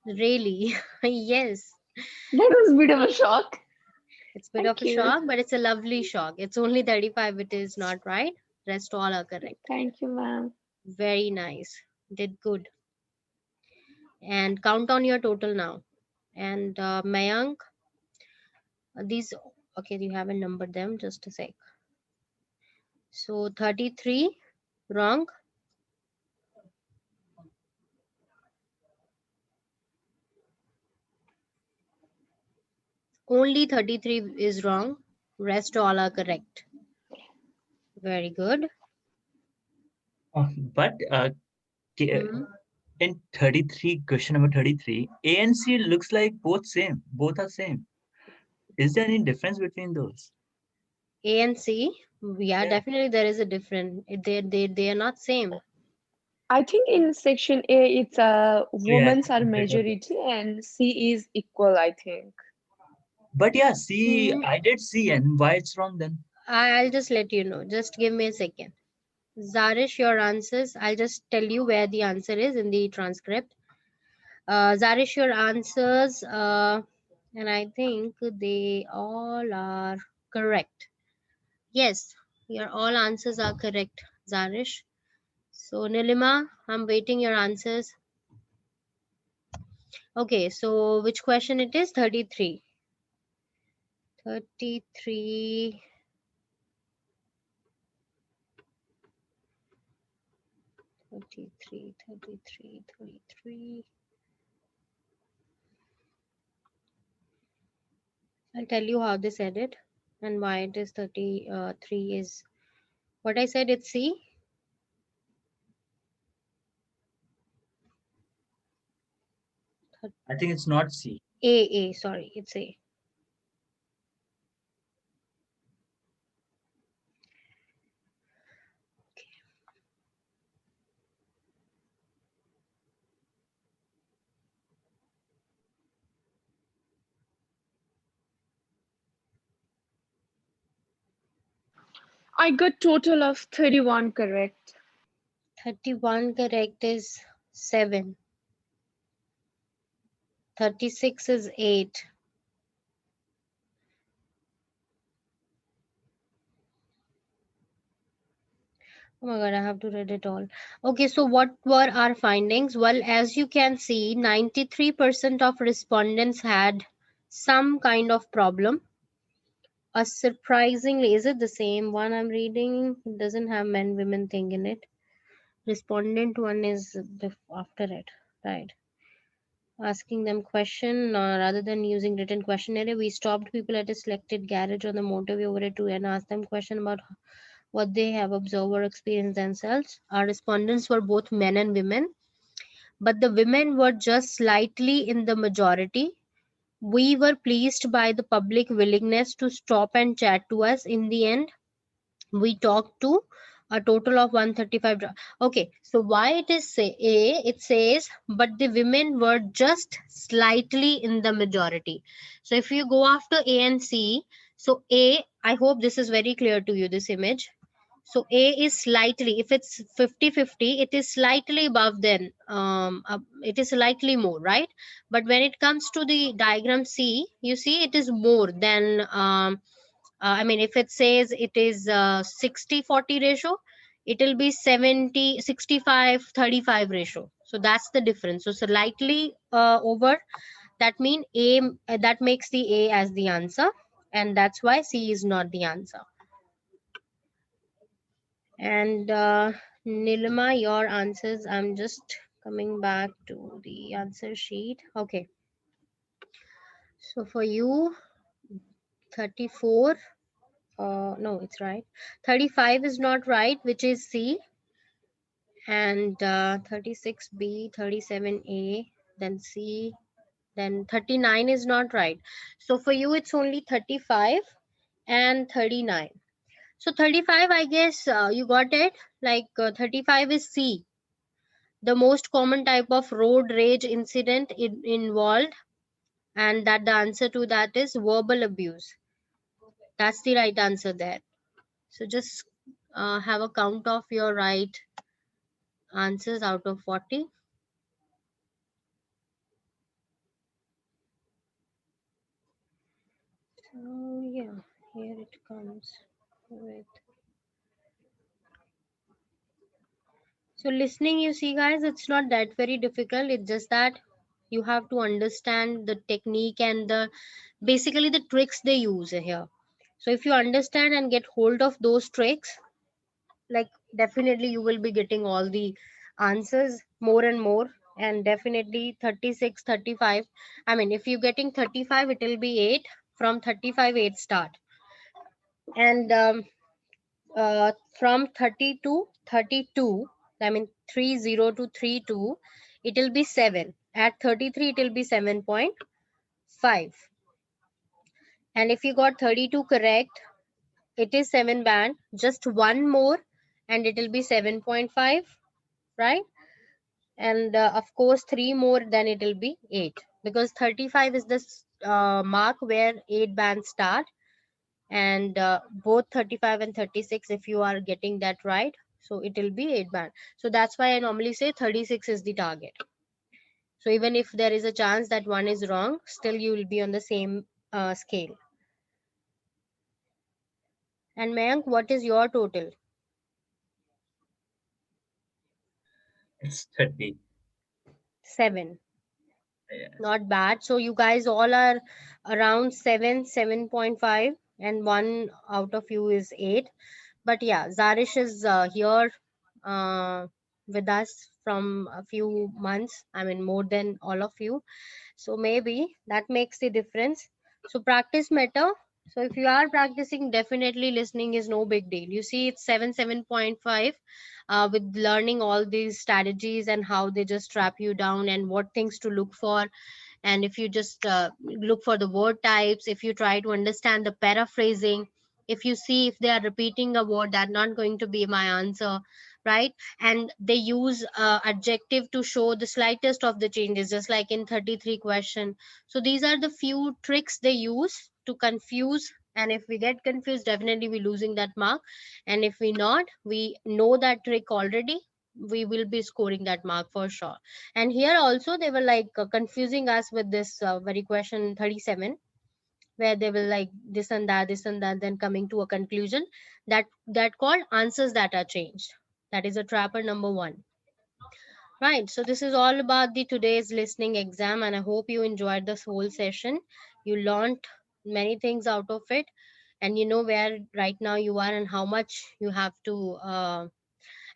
Really? Yes. That was a bit of a shock. It's a bit Thank of a you. shock, but it's a lovely shock. It's only 35 it is not right. Rest all are correct. Thank you, ma'am. Very nice. Did good. And count on your total now. And Mayank, these, okay, you haven't numbered them, just a sec. So 33 wrong. Only 33 is wrong. Rest all are correct. Very good. But Hmm. in 33, question number 33, A and C looks like both same. Both are same. Is there any difference between those? A and C, yeah, Yeah. definitely there is a difference. They are not same. I think in section A, it's Yeah, women's are majority and C is equal, I think. but yeah, C, Hmm. I did C, and why it's wrong then? I'll just let you know. Just give me a second. Zarish, your answers. I'll just tell you where the answer is in the transcript. Zarish, your answers, and I think they all are correct. Yes, your all answers are correct, Zarish. So Nilima, I'm waiting your answers. Okay, so which question it is? 33. 33. 33, 33, 33. I'll tell you how they said it and why it is 33 is what I said. It's C. I think it's not C. A, sorry, it's A. I got total of 31 correct. 31 correct is 7. 36 is 8. Oh my god, I have to read it all. Okay, so what were our findings? Well, as you can see, 93% of respondents had some kind of problem. A surprisingly, is it the same one I'm reading? It doesn't have men women thing in it. Respondent one is after it, right? Asking them question rather than using written questionnaire, we stopped people at a selected garage on the motorway over it to and asked them question about what they have observed or experienced themselves. Our respondents were both men and women, but the women were just slightly in the majority. We were pleased by the public willingness to stop and chat to us. In the end, we talked to a total of 135. Okay, so why it is say A, it says but the women were just slightly in the majority. So if you go after A and C, so A, I hope this is very clear to you, this image. So A is slightly, if it's 50-50, it is slightly above, then it is slightly more, right? But when it comes to the diagram C, you see it is more than I mean, if it says it is 60-40 ratio, it will be 70-65-35 ratio. So that's the difference. So slightly over, that mean A, that makes the A as the answer, and that's why C is not the answer. And Nilima, your answers, I'm just coming back to the answer sheet. Okay. So for you, 34, no, it's right. 35 is not right, which is C. And 36B, 37A, then C, then 39 is not right. So for you, it's only 35 and 39. So 35, I guess you got it. Like 35 is C. The most common type of road rage incident involved, and that the answer to that is verbal abuse. That's the right answer there. So just have a count of your right answers out of 40. So yeah, here it comes with. So listening, you see guys, it's not that very difficult. It's just that you have to understand the technique and the basically the tricks they use here. So if you understand and get hold of those tricks, like definitely you will be getting all the answers more and more. And definitely 36, 35. I mean, if you're getting 35, it will be 8. From 35, 8 start. And from 30 to 32, I mean 30 to 32, it will be 7. At 33, it will be 7.5. And if you got 32 correct, it is 7 band. Just one more and it will be 7.5, right? And of course 3 more, then it will be 8, because 35 is the mark where 8 bands start. And both 35 and 36, if you are getting that right, so it will be 8 band. So that's why I normally say 36 is the target. So even if there is a chance that one is wrong, still you will be on the same scale. And Mayank, what is your total? It's 30. 7. Yeah. Not bad. So you guys all are around 7, 7.5, and one out of you is 8. But yeah, Zarish is here with us from a few months. I mean, more than all of you. So maybe that makes the difference. So practice matter. So if you are practicing, definitely listening is no big deal. You see, it's 7.5 with learning all these strategies and how they just trap you down and what things to look for. And if you just look for the word types, if you try to understand the paraphrasing, if you see if they are repeating a word, that's not going to be my answer, right? And they use adjective to show the slightest of the changes, just like in 33 question. So these are the few tricks they use to confuse, and if we get confused, definitely we're losing that mark. And if we not, we know that trick already, we will be scoring that mark for sure. And here also they were like confusing us with this very question 37, where they will like this and that, then coming to a conclusion that called answers that are changed. That is a trapper number 1. Right, so this is all about the today's listening exam, and I hope you enjoyed this whole session. You learned many things out of it, and you know where right now you are and how much you have to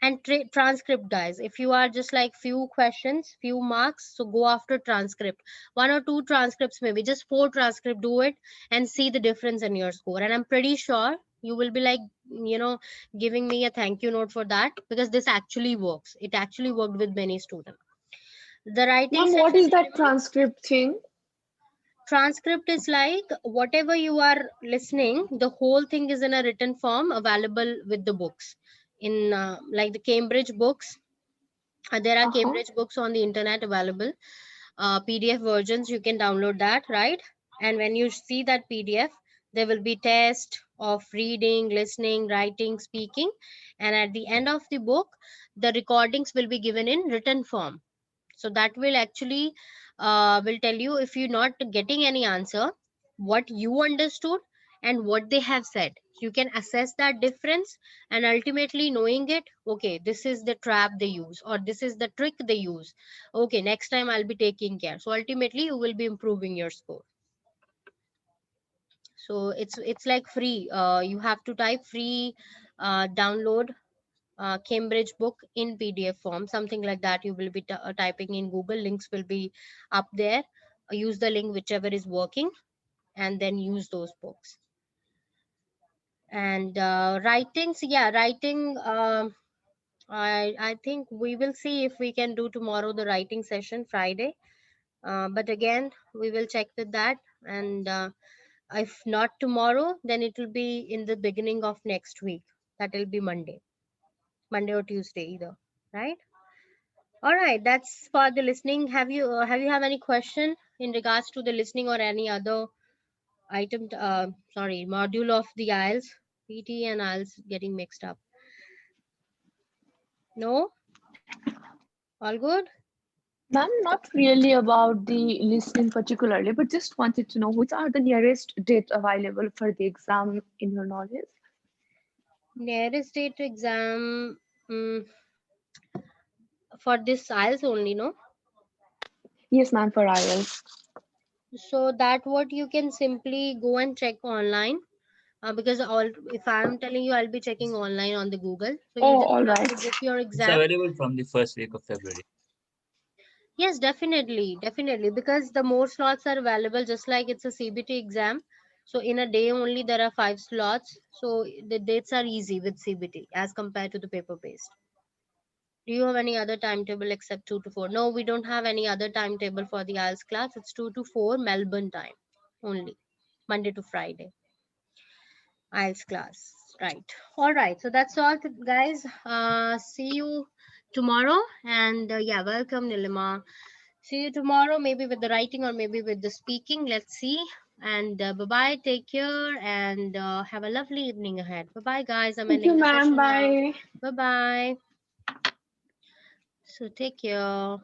and transcript, guys. If you are just like few questions, few marks, so go after transcript. 1 or 2 transcripts, maybe just 4 transcript, do it and see the difference in your score. And I'm pretty sure you will be like, giving me a thank you note for that, because this actually works. It actually worked with many students. The writing Ma'am, what session is that transcript thing? transcript is like whatever you are listening, the whole thing is in a written form available with the books. in like the Cambridge books. There are Uh-huh. Cambridge books on the internet available. PDF versions, you can download that, right? And when you see that PDF, there will be test of reading, listening, writing, speaking, and at the end of the book, the recordings will be given in written form. So that will actually will tell you if you're not getting any answer, what you understood and what they have said. You can assess that difference, and ultimately knowing it, okay, this is the trap they use or this is the trick they use. Okay, next time I'll be taking care. So ultimately you will be improving your score. So it's like free. You have to type free download Cambridge book in PDF form, something like that. You will be typing in Google. Links will be up there. Use the link whichever is working, and then use those books. And writings, yeah, writing. I think we will see if we can do tomorrow the writing session Friday. But again, we will check with that, and if not tomorrow, then it will be in the beginning of next week. That will be Monday or Tuesday either, right? All right, that's for the listening. Have any question in regards to the listening or any other item? Sorry, module of the IELTS, PT and IELTS getting mixed up. No, all good. Ma'am, not really about the listening particularly, but just wanted to know which are the nearest date available for the exam in your knowledge? Nearest date exam for this IELTS only, no? Yes, ma'am, for IELTS. So that what you can simply go and check online. Because all if I'm telling you, I'll be checking online on the Google. So you Oh, just all have to right. book your It's exam. available from the first week of February. Yes, definitely, definitely, because the more slots are available, just like it's a CBT exam. So in a day only there are 5 slots. So the dates are easy with CBT as compared to the paper based. Do you have any other timetable except 2 to 4? No, we don't have any other timetable for the IELTS class. It's 2 to 4 Melbourne time only, Monday to Friday. IELTS class. Right. All right. So that's all, guys. See you tomorrow. And yeah, welcome, Nilima. See you tomorrow, maybe with the writing or maybe with the speaking. Let's see. And bye bye. Take care and have a lovely evening ahead. Bye bye, guys. I'm Thank you, ending the ma'am. session now. Bye. Bye bye. So take care.